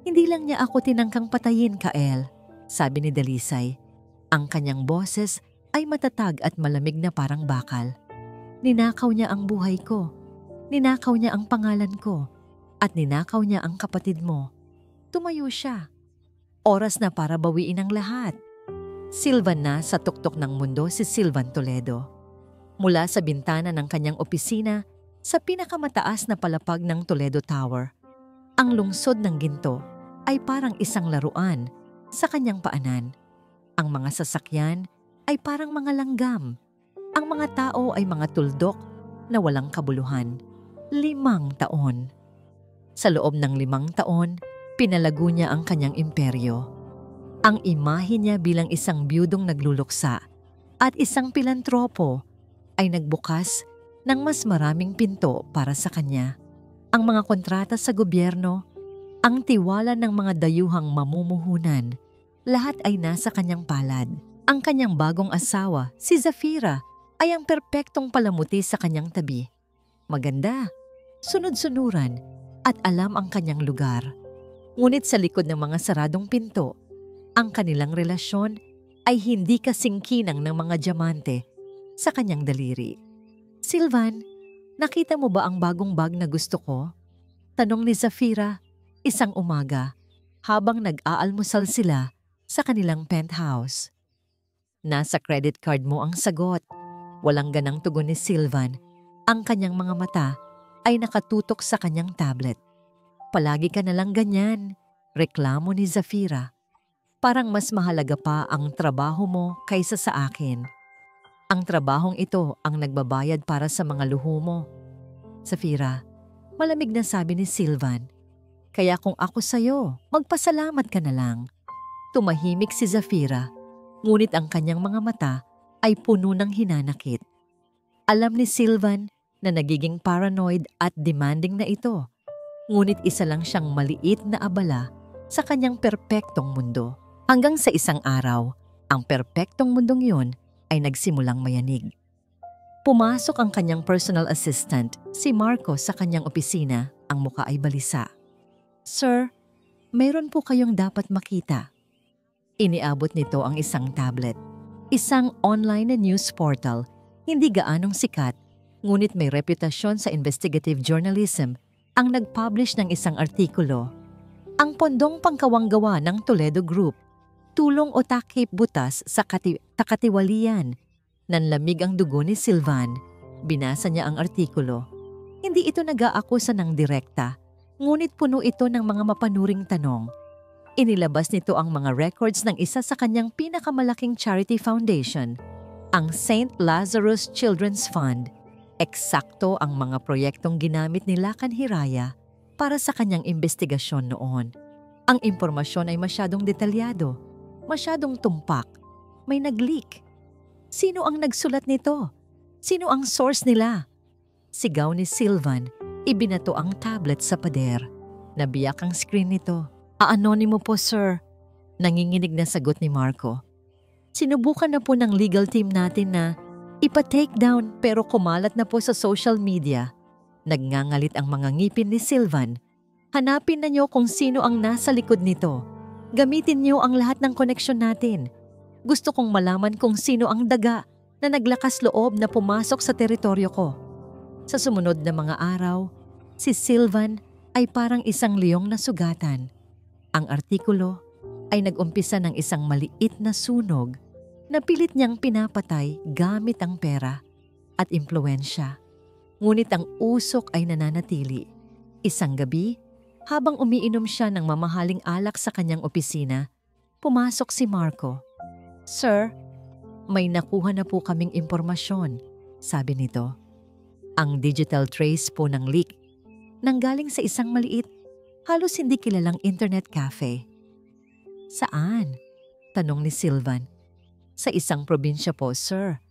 Hindi lang niya ako tinangkang patayin, Kael, sabi ni Dalisay. Ang kanyang boses ay matatag at malamig na parang bakal. Ninakaw niya ang buhay ko, ninakaw niya ang pangalan ko, at ninakaw niya ang kapatid mo. Tumayo siya. Oras na para bawiin ang lahat. Silvan na sa tuktok ng mundo si Silvan Toledo. Mula sa bintana ng kanyang opisina sa pinakamataas na palapag ng Toledo Tower, ang lungsod ng ginto ay parang isang laruan sa kanyang paanan. Ang mga sasakyan ay parang mga langgam. Ang mga tao ay mga tuldok na walang kabuluhan. 5 taon. Sa loob ng 5 taon, pinalago niya ang kanyang imperyo. Ang imahe niya bilang isang biyudong nagluluksa at isang pilantropo ay nagbukas ng mas maraming pinto para sa kanya. Ang mga kontrata sa gobyerno, ang tiwala ng mga dayuhang mamumuhunan, lahat ay nasa kanyang palad. Ang kanyang bagong asawa, si Zafira, ay ang perpektong palamuti sa kanyang tabi. Maganda, sunod-sunuran, at alam ang kanyang lugar. Ngunit sa likod ng mga saradong pinto, ang kanilang relasyon ay hindi kasing kinang ng mga diamante sa kanyang daliri. "Sylvan, nakita mo ba ang bagong bag na gusto ko?" Tanong ni Zafira isang umaga habang nag-aalmusal sila sa kanilang penthouse. "Nasa credit card mo," ang sagot. Walang ganang tugon ni Sylvan. Ang kanyang mga mata ay nakatutok sa kanyang tablet. "Palagi ka na lang ganyan," reklamo ni Zafira. "Parang mas mahalaga pa ang trabaho mo kaysa sa akin. Ang trabahong ito ang nagbabayad para sa mga luho mo." "Zafira," malamig na sabi ni Sylvan, "kaya kung ako sa'yo, magpasalamat ka na lang." Tumahimik si Zafira, ngunit ang kanyang mga mata ay puno ng hinanakit. Alam ni Sylvan na nagiging paranoid at demanding na ito, ngunit isa lang siyang maliit na abala sa kanyang perpektong mundo. Hanggang sa isang araw, ang perpektong mundong yun ay nagsimulang mayanig. Pumasok ang kanyang personal assistant, si Marco, sa kanyang opisina. Ang muka ay balisa. "Sir, mayroon po kayong dapat makita." Iniabot nito ang isang tablet. Isang online na news portal, hindi gaanong sikat, ngunit may reputasyon sa investigative journalism, ang nag-publish ng isang artikulo. Ang pondong pangkawanggawa ng Toledo Group, tulong o takip butas sa takatiwalian. Nanlamig ang dugo ni Sylvan. Binasa niya ang artikulo. Hindi ito nag-aakusa ng direkta, ngunit puno ito ng mga mapanuring tanong. Inilabas nito ang mga records ng isa sa kanyang pinakamalaking charity foundation, ang St. Lazarus Children's Fund. Eksakto ang mga proyektong ginamit ni Lakan Hiraya para sa kanyang investigasyon noon. Ang impormasyon ay masyadong detalyado, masyadong tumpak. May nag-leak. Sino ang nagsulat nito? Sino ang source nila? Sigaw ni Sylvan, ibinato ang tablet sa pader. Nabiyak ang screen nito. "Anonimo po, sir." Nanginginig na sagot ni Marco. "Sinubukan na po ng legal team natin na ipa-take down pero kumalat na po sa social media." Nagngangalit ang mga ngipin ni Sylvan. "Hanapin na niyo kung sino ang nasa likod nito. Gamitin niyo ang lahat ng koneksyon natin. Gusto kong malaman kung sino ang daga na naglakas loob na pumasok sa teritoryo ko." Sa sumunod na mga araw, si Sylvan ay parang isang leong na sugatan. Ang artikulo ay nag-umpisa ng isang maliit na sunog na pilit niyang pinapatay gamit ang pera at impluwensya. Ngunit ang usok ay nananatili. Isang gabi, habang umiinom siya ng mamahaling alak sa kanyang opisina, pumasok si Marco. "Sir, may nakuha na po kaming impormasyon," sabi nito. Ang digital trace po ng leak nanggaling sa isang maliit, halos hindi kilalang internet cafe. "Saan?" tanong ni Sylvan. "Sa isang probinsya po, sir.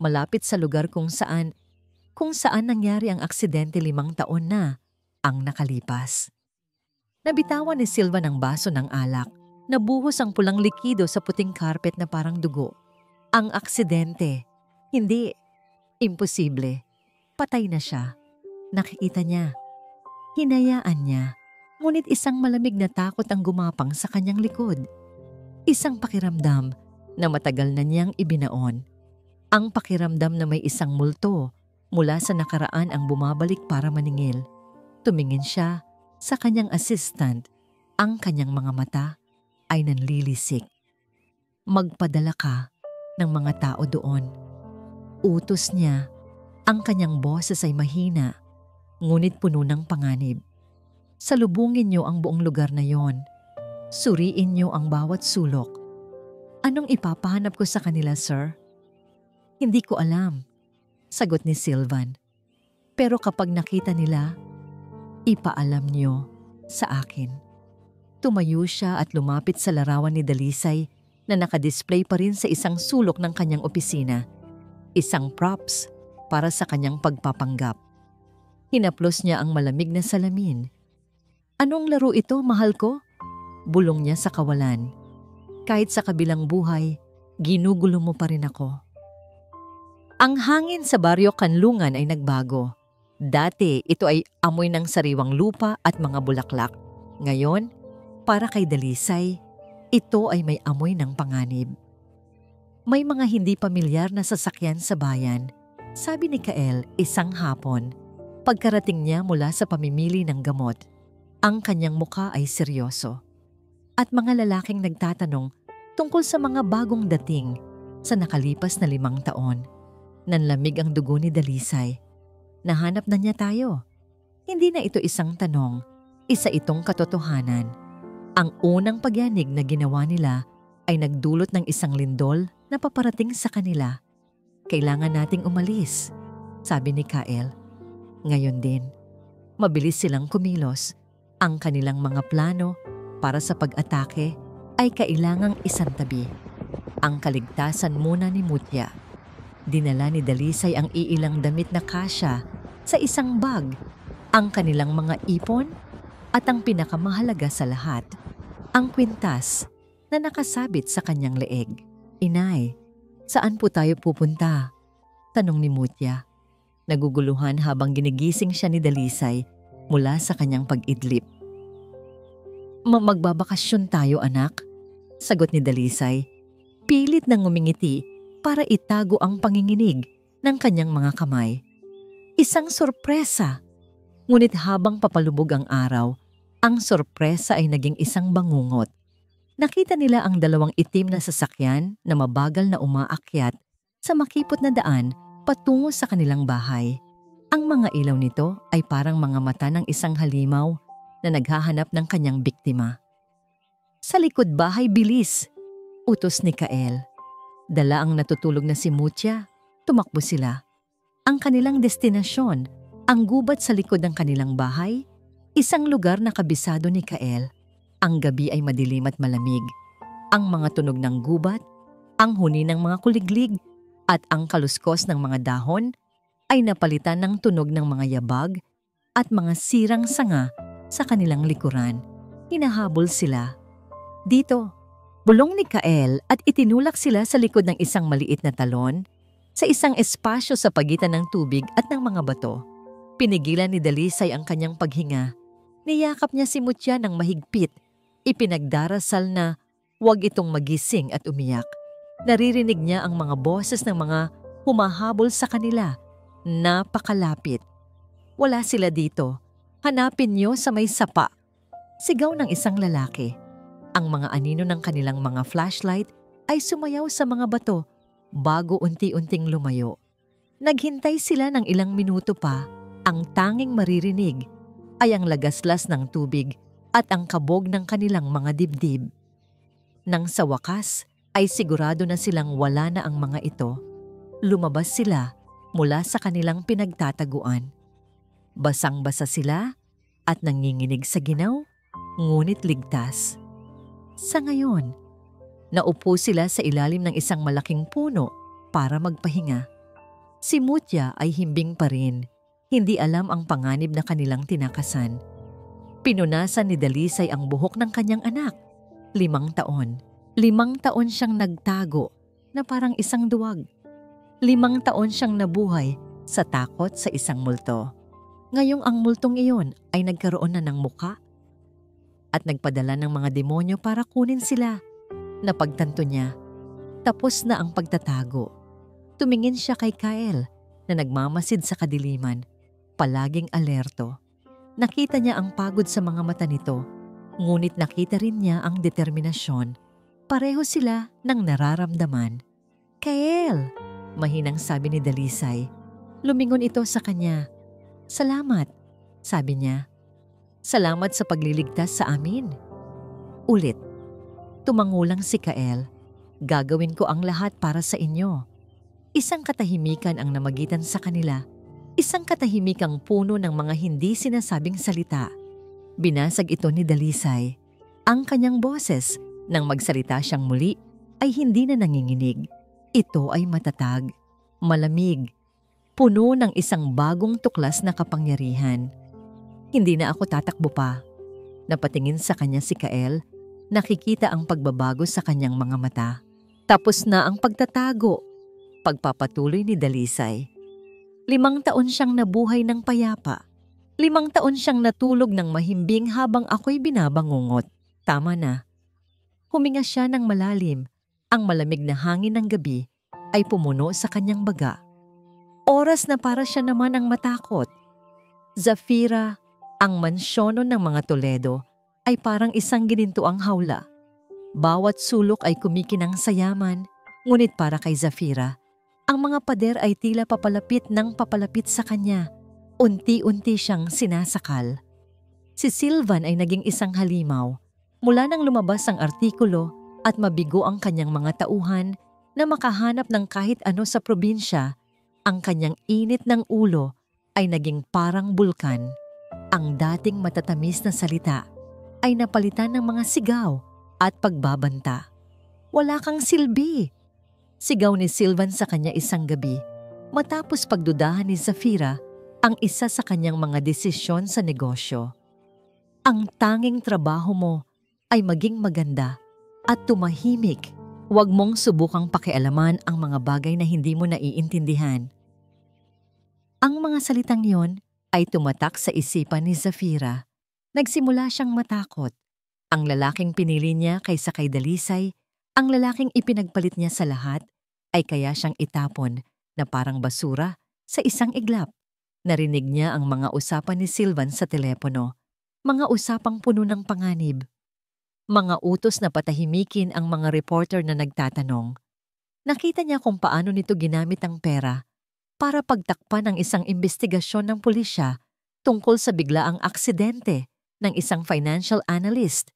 Malapit sa lugar kung saan nangyari ang aksidente 5 taon na ang nakalipas." Nabitawan ni Sylvan ang baso ng alak. Nabuhos ang pulang likido sa puting carpet na parang dugo. Ang aksidente. Hindi. Imposible. Patay na siya. Nakikita niya. Hinayaan niya. Ngunit isang malamig na takot ang gumapang sa kanyang likod. Isang pakiramdam na matagal na niyang ibinaon. Ang pakiramdam na may isang multo mula sa nakaraan ang bumabalik para maningil. Tumingin siya sa kanyang assistant. Ang kanyang mga mata ay nanlilisik. "Magpadala ka ng mga tao doon." Utos niya Ang kanyang boses ay mahina, ngunit puno ng panganib. Salubungin niyo ang buong lugar na yon. Suriin niyo ang bawat sulok. Anong ipapahanap ko sa kanila, sir? Hindi ko alam, sagot ni Sylvan. Pero kapag nakita nila, ipaalam niyo sa akin. Tumayo siya at lumapit sa larawan ni Dalisay na nakadisplay pa rin sa isang sulok ng kanyang opisina. Isang props para sa kanyang pagpapanggap. Hinaplos niya ang malamig na salamin. Anong laro ito, mahal ko? Bulong niya sa kawalan. Kahit sa kabilang buhay, ginugulo mo pa rin ako. Ang hangin sa baryo Kanlungan ay nagbago. Dati ito ay amoy ng sariwang lupa at mga bulaklak. Ngayon, para kay Dalisay, ito ay may amoy ng panganib. May mga hindi pamilyar na sasakyan sa bayan, sabi ni Kael isang hapon. Pagkarating niya mula sa pamimili ng gamot, ang kanyang mukha ay seryoso. At mga lalaking nagtatanong tungkol sa mga bagong dating sa nakalipas na 5 taon. Nanlamig ang dugo ni Dalisay. Nahanap na niya tayo. Hindi na ito isang tanong, isa itong katotohanan. Ang unang pagyanig na ginawa nila ay nagdulot ng isang lindol na paparating sa kanila. Kailangan nating umalis, sabi ni Kael. Ngayon din, mabilis silang kumilos. Ang kanilang mga plano para sa pag-atake ay kailangang isantabi. Ang kaligtasan muna ni Mutya. Dinala ni Dalisay ang iilang damit na kasya sa isang bag, ang kanilang mga ipon at ang pinakamahalaga sa lahat, ang kwintas na nakasabit sa kanyang leeg. Inay, saan po tayo pupunta? Tanong ni Mutya. Naguguluhan habang ginigising siya ni Dalisay mula sa kanyang pag-idlip. Magbabakasyon tayo, anak, sagot ni Dalisay. Pilit nang ngumingiti para itago ang panginginig ng kanyang mga kamay. Isang sorpresa. Ngunit habang papalubog ang araw, ang sorpresa ay naging isang bangungot. Nakita nila ang 2 itim na sasakyan na mabagal na umaakyat sa makipot na daan patungo sa kanilang bahay. Ang mga ilaw nito ay parang mga mata ng isang halimaw na naghahanap ng kanyang biktima. Sa likod bahay, bilis! Utos ni Kael. Dala ang natutulog na si Mutya, tumakbo sila. Ang kanilang destinasyon, ang gubat sa likod ng kanilang bahay, isang lugar na kabisado ni Kael. Ang gabi ay madilim at malamig. Ang mga tunog ng gubat, ang huni ng mga kuliglig, at ang kaluskos ng mga dahon ay napalitan ng tunog ng mga yabag at mga sirang sanga sa kanilang likuran. Hinahabol sila. Dito, bulong ni Kael at itinulak sila sa likod ng isang maliit na talon sa isang espasyo sa pagitan ng tubig at ng mga bato. Pinigilan ni Dalisay ang kanyang paghinga. Niyakap niya si Mutya ng mahigpit. Ipinagdarasal na huwag itong magising at umiyak. Naririnig niya ang mga boses ng mga humahabol sa kanila. Napakalapit. Wala sila dito. Hanapin niyo sa may sapa. Sigaw ng isang lalaki. Ang mga anino ng kanilang mga flashlight ay sumayaw sa mga bato bago unti-unting lumayo. Naghintay sila ng ilang minuto pa. Ang tanging maririnig ay ang lagaslas ng tubig at ang kabog ng kanilang mga dibdib. Nang sa wakas ay sigurado na silang wala na ang mga ito, lumabas sila mula sa kanilang pinagtataguan. Basang-basa sila at nanginginig sa ginaw, ngunit ligtas. Sa ngayon, naupo sila sa ilalim ng isang malaking puno para magpahinga. Si Mutya ay himbing pa rin, hindi alam ang panganib na kanilang tinakasan. Pinunasan ni Dalisay ang buhok ng kanyang anak. 5 taon. 5 taon siyang nagtago na parang isang duwag. 5 taon siyang nabuhay sa takot sa isang multo. Ngayong ang multong iyon ay nagkaroon na ng muka at nagpadala ng mga demonyo para kunin sila. Napagtanto niya, tapos na ang pagtatago. Tumingin siya kay Kael na nagmamasid sa kadiliman, palaging alerto. Nakita niya ang pagod sa mga mata nito, ngunit nakita rin niya ang determinasyon. Pareho sila ng nararamdaman. Kael, mahinang sabi ni Dalisay. Lumingon ito sa kanya. "Salamat," sabi niya. "Salamat sa pagliligtas sa amin." Ulit, tumangulang si Kael. "Gagawin ko ang lahat para sa inyo." Isang katahimikan ang namagitan sa kanila. Isang katahimikang puno ng mga hindi sinasabing salita. Binasag ito ni Dalisay. Ang kanyang boses, nang magsalita siyang muli, ay hindi na nanginginig. Ito ay matatag, malamig, puno ng isang bagong tuklas na kapangyarihan. Hindi na ako tatakbo pa. Napatingin sa kanya si Kael, nakikita ang pagbabago sa kanyang mga mata. Tapos na ang pagtatago. Pagpapatuloy ni Dalisay. 5 taon siyang nabuhay ng payapa. 5 taon siyang natulog ng mahimbing habang ako'y binabangungot. Tama na. Huminga siya ng malalim. Ang malamig na hangin ng gabi ay pumuno sa kanyang baga. Oras na para siya naman ang matakot. Zafira, ang mansyono ng mga Toledo, ay parang isang ginintuang hawla. Bawat sulok ay kumikinang sa yaman, ngunit para kay Zafira, ang mga pader ay tila papalapit ng papalapit sa kanya. Unti-unti siyang sinasakal. Si Sylvan ay naging isang halimaw. Mula nang lumabas ang artikulo at mabigo ang kanyang mga tauhan na makahanap ng kahit ano sa probinsya, ang kanyang init ng ulo ay naging parang bulkan. Ang dating matatamis na salita ay napalitan ng mga sigaw at pagbabanta. "Wala kang silbi!" Sigaw ni Sylvan sa kanya isang gabi, matapos pagdudahan ni Zafira ang isa sa kanyang mga desisyon sa negosyo. "Ang tanging trabaho mo ay maging maganda at tumahimik. Huwag mong subukang pakialaman ang mga bagay na hindi mo naiintindihan." Ang mga salitang yon ay tumatak sa isipan ni Zafira. Nagsimula siyang matakot. Ang lalaking pinili niya kaysa kay Dalisay, ang lalaking ipinagpalit niya sa lahat, ay kaya siyang itapon na parang basura sa isang iglap. Narinig niya ang mga usapan ni Sylvan sa telepono, mga usapang puno ng panganib. Mga utos na patahimikin ang mga reporter na nagtatanong. Nakita niya kung paano nito ginamit ang pera para pagtakpan ang isang investigasyon ng pulisya tungkol sa biglaang aksidente ng isang financial analyst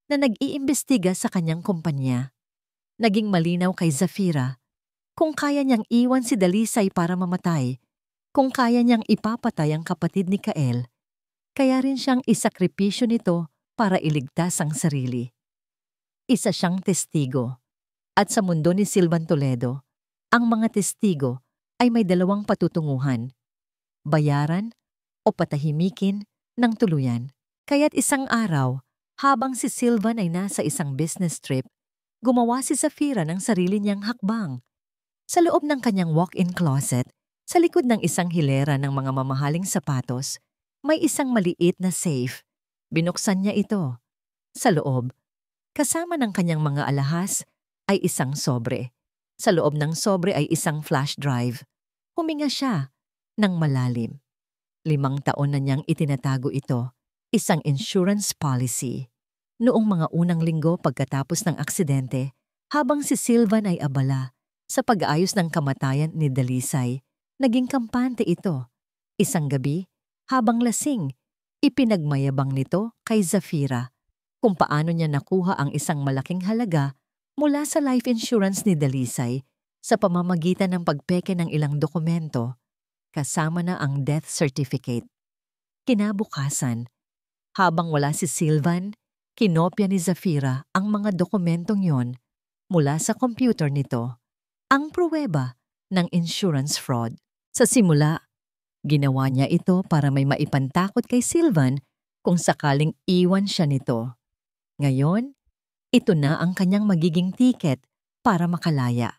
na nag-iimbestiga sa kanyang kumpanya. Naging malinaw kay Zafira kung kaya niyang iwan si Dalisay para mamatay, kung kaya niyang ipapatay ang kapatid ni Kael, kaya rin siyang isakripisyo nito para iligtas ang sarili. Isa siyang testigo. At sa mundo ni Sylvan Toledo, ang mga testigo ay may 2 patutunguhan: bayaran o patahimikin ng tuluyan. Kaya't isang araw, habang si Sylvan ay nasa isang business trip, gumawa si Zafira ng sarili niyang hakbang. Sa loob ng kanyang walk-in closet, sa likod ng isang hilera ng mga mamahaling sapatos, may isang maliit na safe. Binuksan niya ito. Sa loob, kasama ng kanyang mga alahas, ay isang sobre. Sa loob ng sobre ay isang flash drive. Huminga siya ng malalim. 5 taon na niyang itinatago ito, isang insurance policy. Noong mga unang linggo pagkatapos ng aksidente, habang si Sylvan ay abala sa pag-aayos ng kamatayan ni Dalisay, naging kampante ito. Isang gabi, habang lasing, ipinagmayabang nito kay Zafira kung paano niya nakuha ang isang malaking halaga mula sa life insurance ni Dalisay sa pamamagitan ng pagpeke ng ilang dokumento, kasama na ang death certificate. Kinabukasan, habang wala si Sylvan, kinopya ni Zafira ang mga dokumentong yon mula sa computer nito, ang pruweba ng insurance fraud. Sa simula, ginawa niya ito para may maipantakot kay Sylvan kung sakaling iwan siya nito. Ngayon, ito na ang kanyang magiging tiket para makalaya.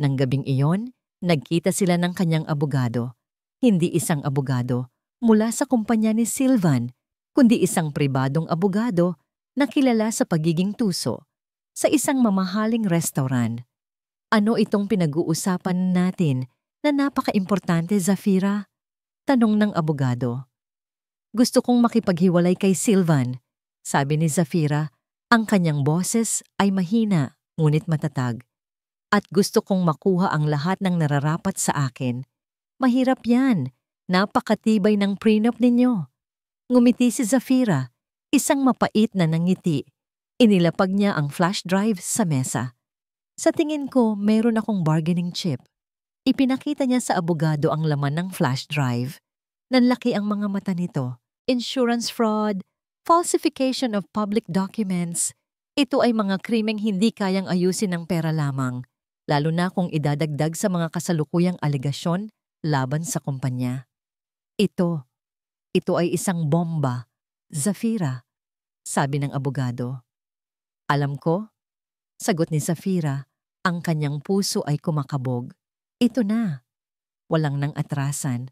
Nang gabing iyon, nagkita sila ng kanyang abogado. Hindi isang abogado mula sa kumpanya ni Sylvan, kundi isang pribadong abogado na kilala sa pagiging tuso sa isang mamahaling restaurant. "Ano itong pinag-uusapan natin na napaka-importante, Zafira?" tanong ng abogado. "Gusto kong makipaghiwalay kay Sylvan," sabi ni Zafira. Ang kanyang boses ay mahina ngunit matatag. "At gusto kong makuha ang lahat ng nararapat sa akin. Mahirap yan. Napakatibay ng prenup ninyo. Ngumiti si Zafira, isang mapait na nangiti. Inilapag niya ang flash drive sa mesa. Sa tingin ko, meron akong bargaining chip. Ipinakita niya sa abogado ang laman ng flash drive. Nanlaki ang mga mata nito. Insurance fraud, falsification of public documents. Ito ay mga krimeng hindi kayang ayusin ng pera lamang, lalo na kung idadagdag sa mga kasalukuyang alegasyon laban sa kumpanya. Ito ay isang bomba, Zafira, sabi ng abogado. Alam ko, sagot ni Zafira, ang kanyang puso ay kumakabog. Ito na, walang nang atrasan.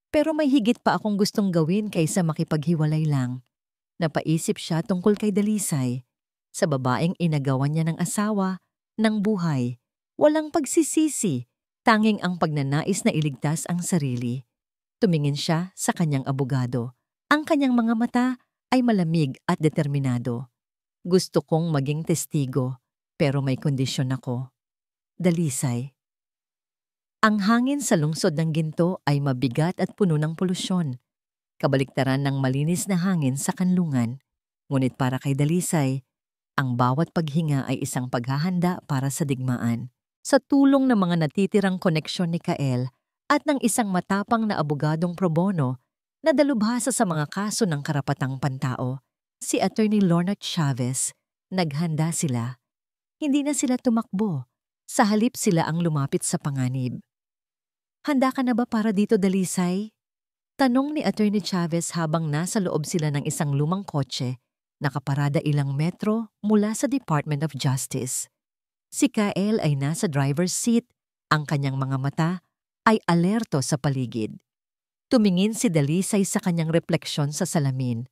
Pero may higit pa akong gustong gawin kaysa makipaghiwalay lang. Napaisip siya tungkol kay Dalisay, sa babaeng inagawan niya ng asawa, ng buhay, walang pagsisisi, tanging ang pagnanais na iligtas ang sarili. Tumingin siya sa kanyang abogado. Ang kanyang mga mata ay malamig at determinado. Gusto kong maging testigo, pero may kondisyon ako. Dalisay. Ang hangin sa lungsod ng Ginto ay mabigat at puno ng polusyon. Kabaliktaran ng malinis na hangin sa kanlungan. Ngunit para kay Dalisay, ang bawat paghinga ay isang paghahanda para sa digmaan. Sa tulong ng mga natitirang koneksyon ni Kael at ng isang matapang na abogadong pro bono na dalubhasa sa mga kaso ng karapatang pantao, si Attorney Lorna Chavez, naghanda sila. Hindi na sila tumakbo. Sa halip sila ang lumapit sa panganib. Handa ka na ba para dito, Dalisay? Tanong ni Attorney Chavez habang nasa loob sila ng isang lumang kotse, nakaparada ilang metro mula sa Department of Justice. Si Kael ay nasa driver's seat, ang kanyang mga mata ay alerto sa paligid. Tumingin si Dalisay sa kanyang refleksyon sa salamin.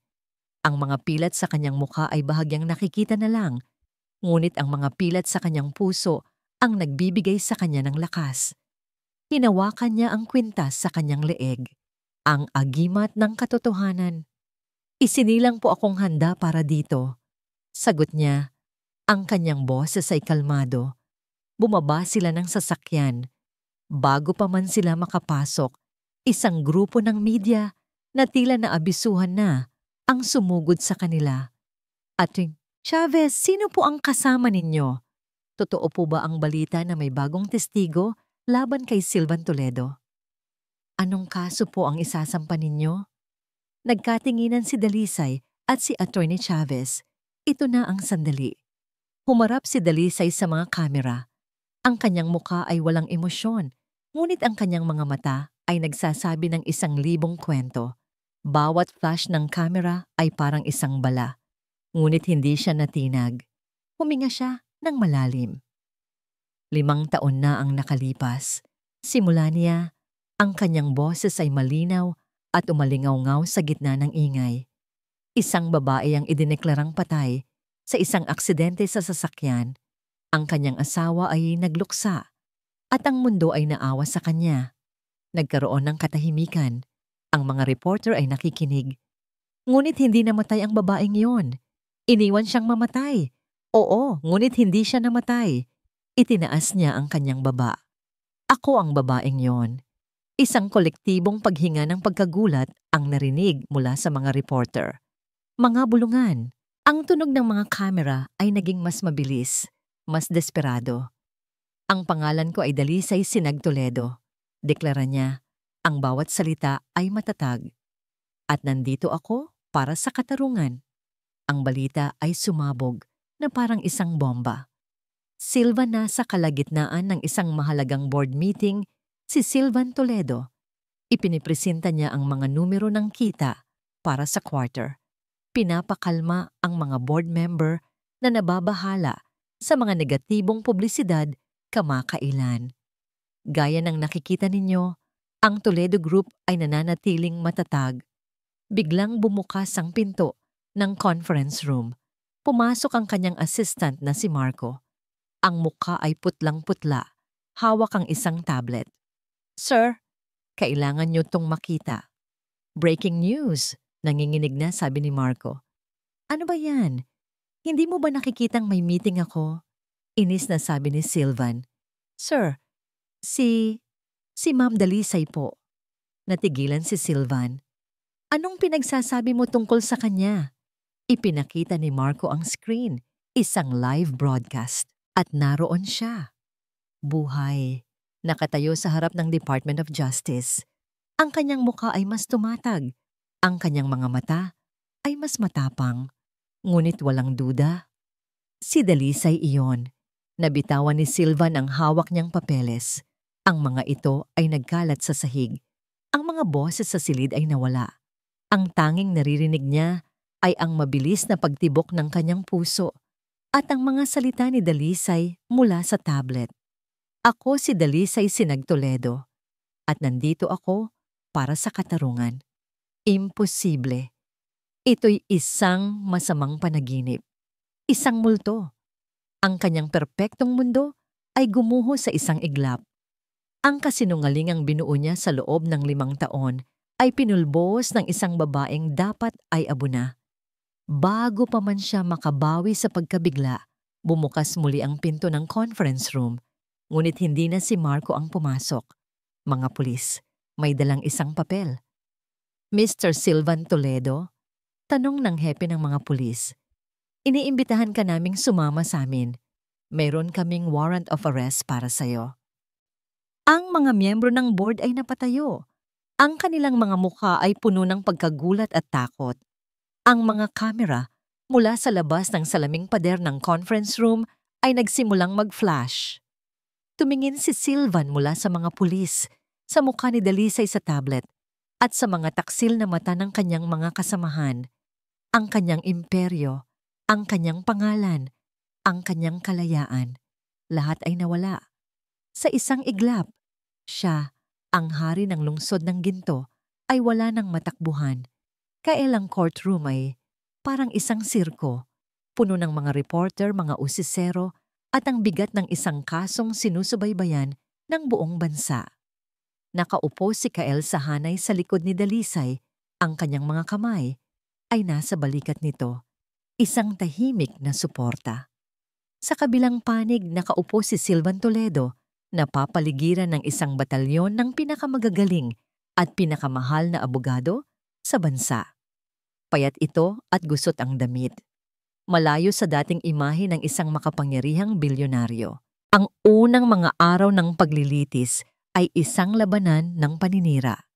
Ang mga pilat sa kanyang mukha ay bahagyang nakikita na lang, ngunit ang mga pilat sa kanyang puso ang nagbibigay sa kanya ng lakas. Hinawakan niya ang kwintas sa kanyang leeg, ang agimat ng katotohanan. Isinilang po akong handa para dito. Sagot niya, ang kanyang boses ay kalmado. Bumaba sila ng sasakyan. Bago pa man sila makapasok, isang grupo ng media na tila naabisuhan na ang sumugod sa kanila. Attorney Chavez, sino po ang kasama ninyo? Totoo po ba ang balita na may bagong testigo laban kay Silvan Toledo? Anong kaso po ang isasampa ninyo? Nagkatinginan si Dalisay at si Attorney Chavez. Ito na ang sandali. Humarap si Dalisay sa mga kamera. Ang kanyang mukha ay walang emosyon, ngunit ang kanyang mga mata ay nagsasabi ng 1,000 kwento. Bawat flash ng kamera ay parang isang bala. Ngunit hindi siya natinag. Huminga siya ng malalim. 5 taon na ang nakalipas. Simula niya, ang kanyang boses ay malinaw at umalingaw-ngaw sa gitna ng ingay. Isang babae ang idineklarang patay sa isang aksidente sa sasakyan. Ang kanyang asawa ay nagluksa at ang mundo ay naawa sa kanya. Nagkaroon ng katahimikan. Ang mga reporter ay nakikinig. Ngunit hindi namatay ang babaeng yon. Iniwan siyang mamatay. Oo, ngunit hindi siya namatay. Itinaas niya ang kanyang baba. Ako ang babaeng yon. Isang kolektibong paghinga ng pagkagulat ang narinig mula sa mga reporter. Mga bulungan. Ang tunog ng mga kamera ay naging mas mabilis, mas desperado. Ang pangalan ko ay Dalisay Sinag Toledo. Deklara niya, ang bawat salita ay matatag. At nandito ako para sa katarungan. Ang balita ay sumabog na parang isang bomba. Silva na sa kalagitnaan ng isang mahalagang board meeting, si Silvan Toledo. Ipinipresenta niya ang mga numero ng kita para sa quarter. Pinapakalma ang mga board member na nababahala sa mga negatibong publisidad kamakailan. Gaya ng nakikita ninyo, ang Toledo Group ay nananatiling matatag. Biglang bumukas ang pinto ng conference room. Pumasok ang kanyang assistant na si Marco. Ang mukha ay putlang-putla, hawak ang isang tablet. Sir, kailangan niyo tong makita. Breaking news, nanginginig na sabi ni Marco. Ano ba yan? Hindi mo ba nakikitang may meeting ako? Inis na sabi ni Silvan. Sir, si Si Ma'am Dalisay po. Natigilan si Sylvan. Anong pinagsasabi mo tungkol sa kanya? Ipinakita ni Marco ang screen, isang live broadcast. At naroon siya. Buhay. Nakatayo sa harap ng Department of Justice. Ang kanyang mukha ay mas tumatag. Ang kanyang mga mata ay mas matapang. Ngunit walang duda. Si Dalisay iyon. Nabitawan ni Sylvan ang hawak niyang papeles. Ang mga ito ay nagkalat sa sahig. Ang mga boses sa silid ay nawala. Ang tanging naririnig niya ay ang mabilis na pagtibok ng kanyang puso at ang mga salita ni Dalisay mula sa tablet. Ako si Dalisay Sinag Toledo at nandito ako para sa katarungan. Imposible. Ito'y isang masamang panaginip. Isang multo. Ang kanyang perpektong mundo ay gumuho sa isang iglap. Ang kasinungalingang binuo niya sa loob ng 5 taon ay pinulbos ng isang babaeng dapat ay abuna. Bago pa man siya makabawi sa pagkabigla, bumukas muli ang pinto ng conference room, ngunit hindi na si Marco ang pumasok. Mga pulis, may dalang isang papel. Mr. Sylvan Toledo, tanong ng hepe ng mga pulis. Iniimbitahan ka naming sumama sa amin. Mayroon kaming warrant of arrest para sa'yo. Ang mga miyembro ng board ay napatayo. Ang kanilang mga mukha ay puno ng pagkagulat at takot. Ang mga kamera mula sa labas ng salaming pader ng conference room ay nagsimulang mag-flash. Tumingin si Sylvan mula sa mga pulis, sa mukha ni Dalisay sa tablet, at sa mga taksil na mata ng kanyang mga kasamahan. Ang kanyang imperyo, ang kanyang pangalan, ang kanyang kalayaan, lahat ay nawala. Sa isang iglap, siya, ang hari ng lungsod ng ginto, ay wala ng matakbuhan. Kailang courtroom ay parang isang sirko, puno ng mga reporter, mga usisero, at ang bigat ng isang kasong sinusubaybayan ng buong bansa. Nakaupo si Kael sa hanay sa likod ni Dalisay, ang kanyang mga kamay ay nasa balikat nito, isang tahimik na suporta. Sa kabilang panig nakaupo si Sylvan Toledo, na papaligiran ng isang batalyon ng pinakamagagaling at pinakamahal na abogado sa bansa. Payat ito at gusot ang damit. Malayo sa dating imahe ng isang makapangyarihang bilyonaryo. Ang unang mga araw ng paglilitis ay isang labanan ng paninira.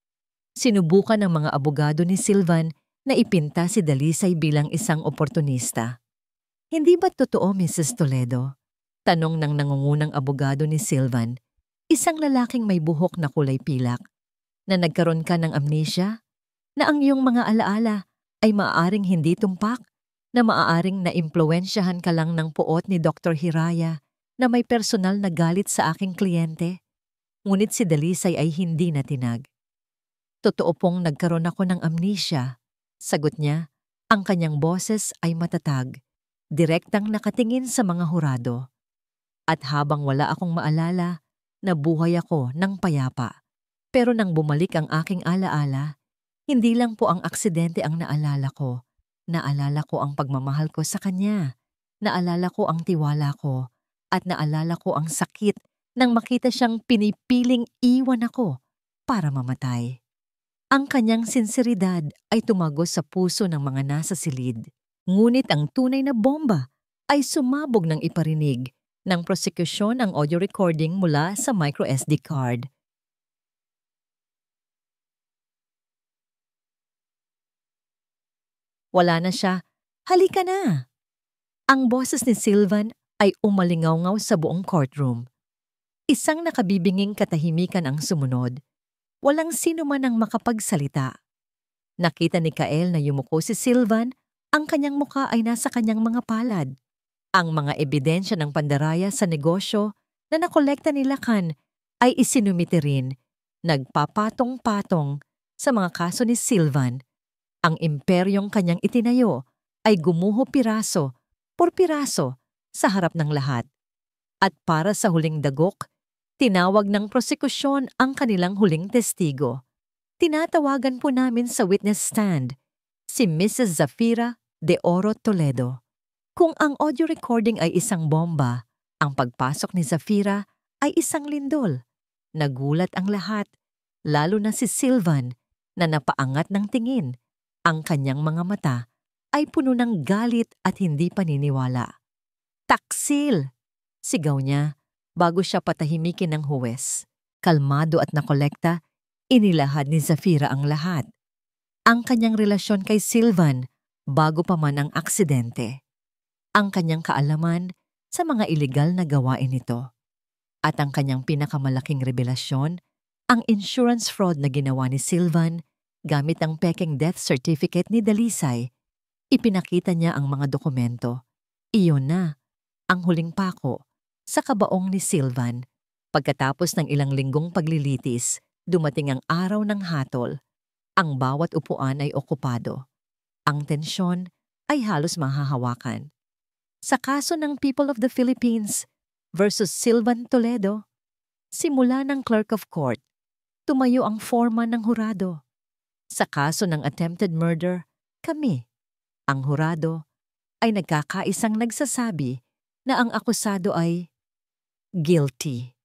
Sinubukan ng mga abogado ni Sylvan na ipinta si Dalisay bilang isang oportunista. Hindi ba totoo, Mrs. Toledo? Tanong ng nangungunang abogado ni Sylvan, isang lalaking may buhok na kulay pilak, na nagkaroon ka ng amnesia, na ang iyong mga alaala ay maaaring hindi tumpak, na maaaring naimpluwensyahan ka lang ng puot ni Dr. Hiraya na may personal na galit sa aking kliyente. Ngunit si Dalisay ay hindi natinag. Totoo pong nagkaroon ako ng amnesia. Sagot niya, ang kanyang boses ay matatag, direktang nakatingin sa mga hurado. At habang wala akong maalala, nabuhay ako ng payapa. Pero nang bumalik ang aking alaala, hindi lang po ang aksidente ang naalala ko. Naalala ko ang pagmamahal ko sa kanya. Naalala ko ang tiwala ko. At naalala ko ang sakit nang makita siyang pinipiling iwan ako para mamatay. Ang kanyang sinseridad ay tumagos sa puso ng mga nasa silid. Ngunit ang tunay na bomba ay sumabog ng iparinig ng prosekusyon ang audio recording mula sa microSD card. Wala na siya. Halika na! Ang boses ni Sylvan ay umalingaw-ngaw sa buong courtroom. Isang nakabibinging katahimikan ang sumunod. Walang sino man ang makapagsalita. Nakita ni Kael na yumuko si Sylvan, ang kanyang mukha ay nasa kanyang mga palad. Ang mga ebidensya ng pandaraya sa negosyo na nakolekta ni Lacan ay isinumite rin, nagpapatong-patong sa mga kaso ni Sylvan. Ang imperyong kanyang itinayo ay gumuho piraso por piraso sa harap ng lahat. At para sa huling dagok, tinawag ng prosekusyon ang kanilang huling testigo. Tinatawagan po namin sa witness stand si Mrs. Zafira de Oro Toledo. Kung ang audio recording ay isang bomba, ang pagpasok ni Zafira ay isang lindol. Nagulat ang lahat, lalo na si Sylvan na napaangat ng tingin. Ang kanyang mga mata ay puno ng galit at hindi paniniwala. "Taksil!" sigaw niya bago siya patahimikin ng huwes. Kalmado at nakolekta, inilahad ni Zafira ang lahat. Ang kanyang relasyon kay Sylvan bago pa man ang aksidente. Ang kanyang kaalaman sa mga iligal na gawain nito. At ang kanyang pinakamalaking revelasyon, ang insurance fraud na ginawa ni Sylvan gamit ang peking death certificate ni Dalisay. Ipinakita niya ang mga dokumento. Iyon na, ang huling pako sa kabaong ni Sylvan. Pagkatapos ng ilang linggong paglilitis, dumating ang araw ng hatol. Ang bawat upuan ay okupado. Ang tensyon ay halos mahahawakan. Sa kaso ng People of the Philippines versus Sylvan Toledo, simula ng clerk of court, tumayo ang foreman ng hurado. Sa kaso ng attempted murder, kami, ang hurado, ay nagkakaisang nagsasabi na ang akusado ay guilty.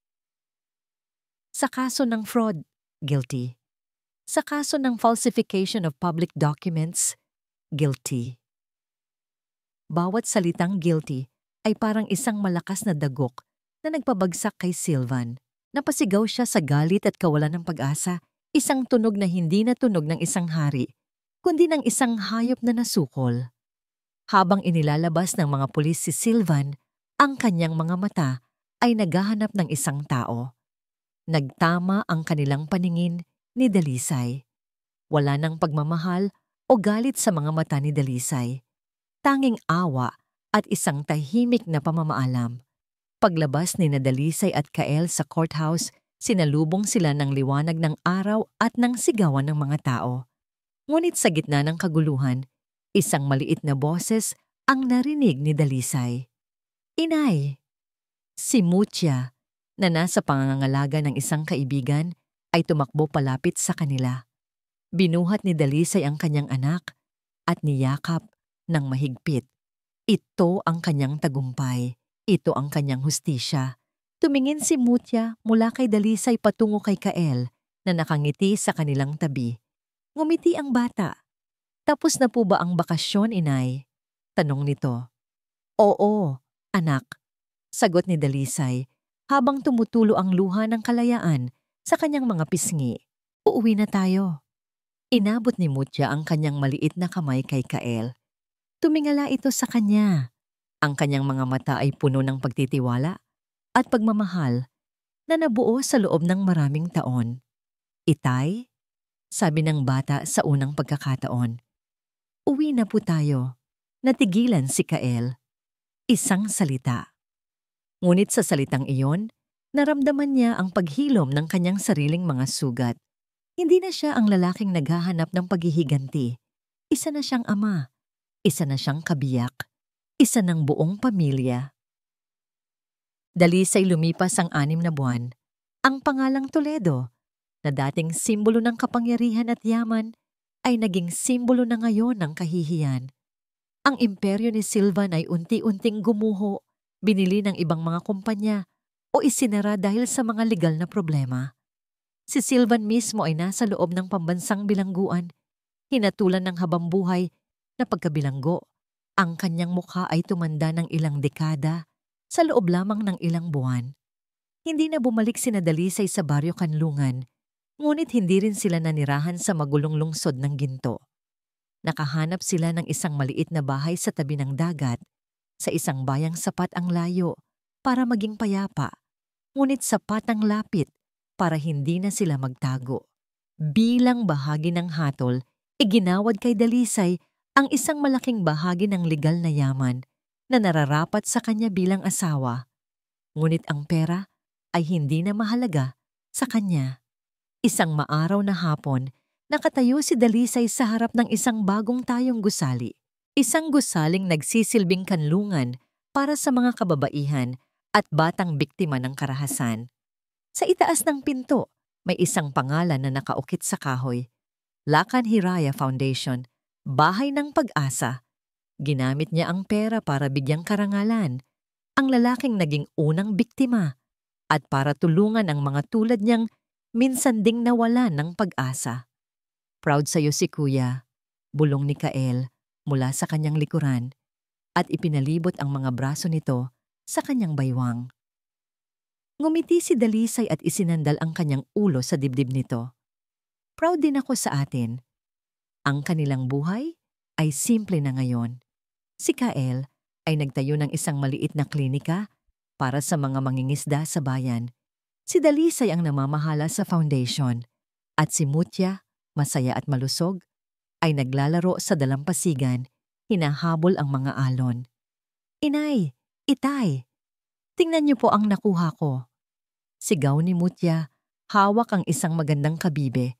Sa kaso ng fraud, guilty. Sa kaso ng falsification of public documents, guilty. Bawat salitang guilty ay parang isang malakas na dagok na nagpabagsak kay Sylvan. Napasigaw siya sa galit at kawalan ng pag-asa, isang tunog na hindi na tunog ng isang hari, kundi ng isang hayop na nasukol. Habang inilalabas ng mga pulis si Sylvan, ang kanyang mga mata ay naghahanap ng isang tao. Nagtama ang kanilang paningin ni Dalisay. Wala nang pagmamahal o galit sa mga mata ni Dalisay. Tanging awa at isang tahimik na pamamaalam. Paglabas ni Dalisay at Kael sa courthouse, sinalubong sila ng liwanag ng araw at ng sigawan ng mga tao. Ngunit sa gitna ng kaguluhan, isang maliit na boses ang narinig ni Dalisay. "Inay!" Si Mutia, na nasa pangangalaga ng isang kaibigan, ay tumakbo palapit sa kanila. Binuhat ni Dalisay ang kanyang anak at niyakap ng mahigpit. Ito ang kanyang tagumpay. Ito ang kanyang hustisya. Tumingin si Mutia mula kay Dalisay patungo kay Kael na nakangiti sa kanilang tabi. Ngumiti ang bata. "Tapos na po ba ang bakasyon, inay?" tanong nito. "Oo, anak," sagot ni Dalisay habang tumutulo ang luha ng kalayaan sa kanyang mga pisngi. "Uuwi na tayo." Inabot ni Mutia ang kanyang maliit na kamay kay Kael. Tumingala ito sa kanya. Ang kanyang mga mata ay puno ng pagtitiwala at pagmamahal na nabuo sa loob ng maraming taon. "Itay?" sabi ng bata sa unang pagkakataon. "Uwi na po tayo." Natigilan si Kael. Isang salita. Ngunit sa salitang iyon, naramdaman niya ang paghilom ng kanyang sariling mga sugat. Hindi na siya ang lalaking naghahanap ng paghihiganti. Isa na siyang ama. Isa na siyang kabiyak. Isa ng buong pamilya. Dalisay lumipas ang 6 na buwan. Ang pangalang Toledo, na dating simbolo ng kapangyarihan at yaman, ay naging simbolo na ngayon ng kahihiyan. Ang imperyo ni Sylvan ay unti-unting gumuho, binili ng ibang mga kumpanya o isinara dahil sa mga legal na problema. Si Sylvan mismo ay nasa loob ng pambansang bilangguan, hinatulan ng habambuhay na pagkabilanggo. Ang kanyang mukha ay tumanda ng ilang dekada sa loob lamang ng ilang buwan. Hindi na bumalik sina Dalisay sa Baryo Kanlungan, ngunit hindi rin sila nanirahan sa magulong lungsod ng Ginto. Nakahanap sila ng isang maliit na bahay sa tabi ng dagat, sa isang bayang sapat ang layo para maging payapa, ngunit sapat ang lapit para hindi na sila magtago. Bilang bahagi ng hatol, iginawad kay Dalisay ang isang malaking bahagi ng legal na yaman na nararapat sa kanya bilang asawa. Ngunit ang pera ay hindi na mahalaga sa kanya. Isang maaraw na hapon, nakatayo si Dalisay sa harap ng isang bagong tayong gusali. Isang gusaling nagsisilbing kanlungan para sa mga kababaihan at batang biktima ng karahasan. Sa itaas ng pinto, may isang pangalan na nakaukit sa kahoy. Lakan Hiraya Foundation, Bahay ng Pag-asa. Ginamit niya ang pera para bigyang karangalan ang lalaking naging unang biktima at para tulungan ang mga tulad niyang minsan ding nawalan ng pag-asa. Proud sa'yo si Kuya, bulong ni Kael mula sa kanyang likuran at ipinalibot ang mga braso nito sa kanyang baywang. Ngumiti si Dalisay at isinandal ang kanyang ulo sa dibdib nito. Proud din ako sa atin. Ang kanilang buhay ay simple na ngayon. Si Kael ay nagtayo ng isang maliit na klinika para sa mga mangingisda sa bayan. Si Dalisay ang namamahala sa foundation at si Mutya, masaya at malusog, ay naglalaro sa dalampasigan, hinahabol ang mga alon. Inay, Itay, tingnan niyo po ang nakuha ko. Sigaw ni Mutya, hawak ang isang magandang kabibe.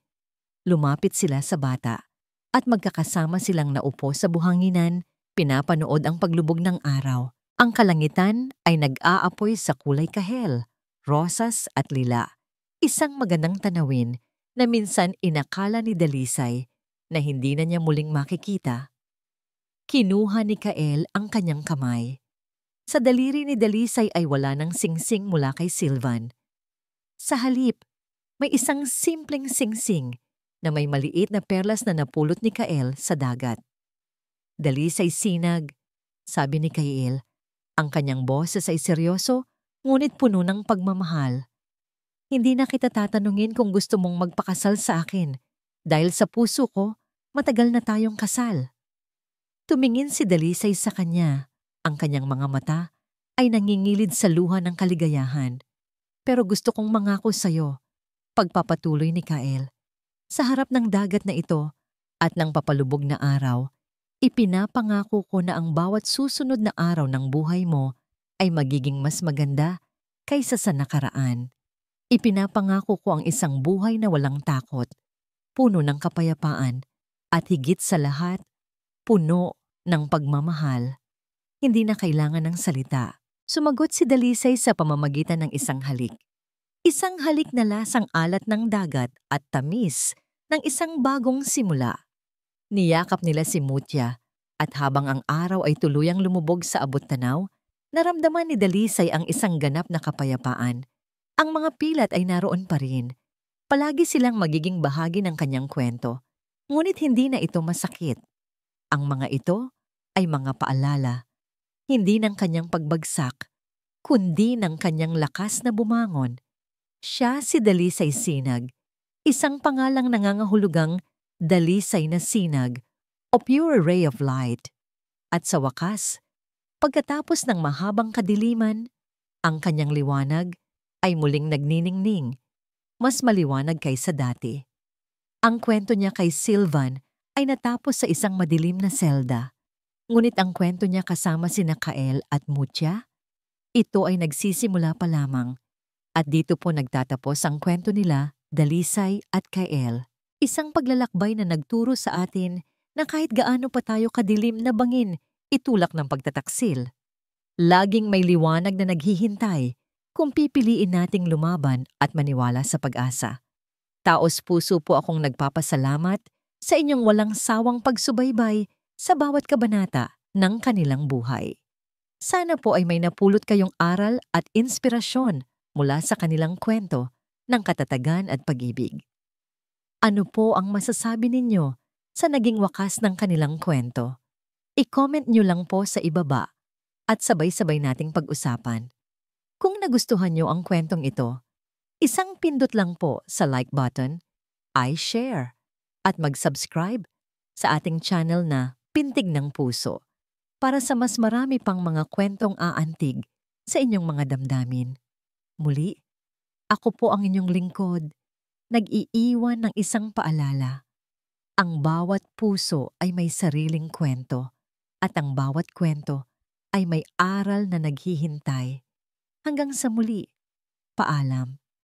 Lumapit sila sa bata at magkakasama silang naupo sa buhanginan, pinapanood ang paglubog ng araw. Ang kalangitan ay nag-aapoy sa kulay kahel, rosas at lila. Isang magandang tanawin na minsan inakala ni Dalisay na hindi na niya muling makikita. Kinuha ni Kael ang kanyang kamay. Sa daliri ni Dalisay ay wala ng singsing mula kay Silvan. Sa halip, may isang simpleng singsing na may maliit na perlas na napulot ni Kael sa dagat. Dalisay sinag, sabi ni Kael. Ang kanyang boses ay seryoso, ngunit puno ng pagmamahal. Hindi na kita tatanungin kung gusto mong magpakasal sa akin, dahil sa puso ko, matagal na tayong kasal. Tumingin si Dalisay sa kanya. Ang kanyang mga mata ay nangingilid sa luha ng kaligayahan. Pero gusto kong mangako sa'yo, pagpapatuloy ni Kael. Sa harap ng dagat na ito at ng papalubog na araw, ipinapangako ko na ang bawat susunod na araw ng buhay mo ay magiging mas maganda kaysa sa nakaraan. Ipinapangako ko ang isang buhay na walang takot, puno ng kapayapaan, at higit sa lahat, puno ng pagmamahal. Hindi na kailangan ng salita. Sumagot si Dalisay sa pamamagitan ng isang halik. Isang halik na lasang alat ng dagat at tamis ng isang bagong simula. Niyakap nila si Mutya at habang ang araw ay tuluyang lumubog sa abot-tanaw, naramdaman ni Dalisay ang isang ganap na kapayapaan. Ang mga pilat ay naroon pa rin. Palagi silang magiging bahagi ng kanyang kwento, ngunit hindi na ito masakit. Ang mga ito ay mga paalala, hindi ng kanyang pagbagsak, kundi ng kanyang lakas na bumangon. Siya si Dalisay Sinag, isang pangalang nangangahulugang Dalisay na Sinag o Pure Ray of Light. At sa wakas, pagkatapos ng mahabang kadiliman, ang kanyang liwanag ay muling nagniningning, mas maliwanag kaysa dati. Ang kwento niya kay Silvan ay natapos sa isang madilim na selda. Ngunit ang kwento niya kasama sina Kael at Mutya, ito ay nagsisimula pa lamang. At dito po nagtatapos ang kwento nila, Dalisay at Kael. Isang paglalakbay na nagturo sa atin na kahit gaano pa tayo kadilim na bangin, itulak ng pagtataksil. Laging may liwanag na naghihintay kung pipiliin nating lumaban at maniwala sa pag-asa. Taos puso po akong nagpapasalamat sa inyong walang sawang pagsubaybay sa bawat kabanata ng kanilang buhay. Sana po ay may napulot kayong aral at inspirasyon mula sa kanilang kwento ng katatagan at pag-ibig. Ano po ang masasabi ninyo sa naging wakas ng kanilang kwento? I-comment nyo lang po sa ibaba at sabay-sabay nating pag-usapan. Kung nagustuhan nyo ang kwentong ito, isang pindot lang po sa like button, i-share, at mag-subscribe sa ating channel na Pintig ng Puso para sa mas marami pang mga kwentong aantig sa inyong mga damdamin. Muli, ako po ang inyong lingkod, nag-iiwan ng isang paalala. Ang bawat puso ay may sariling kwento at ang bawat kwento ay may aral na naghihintay. Hanggang sa muli, paalam.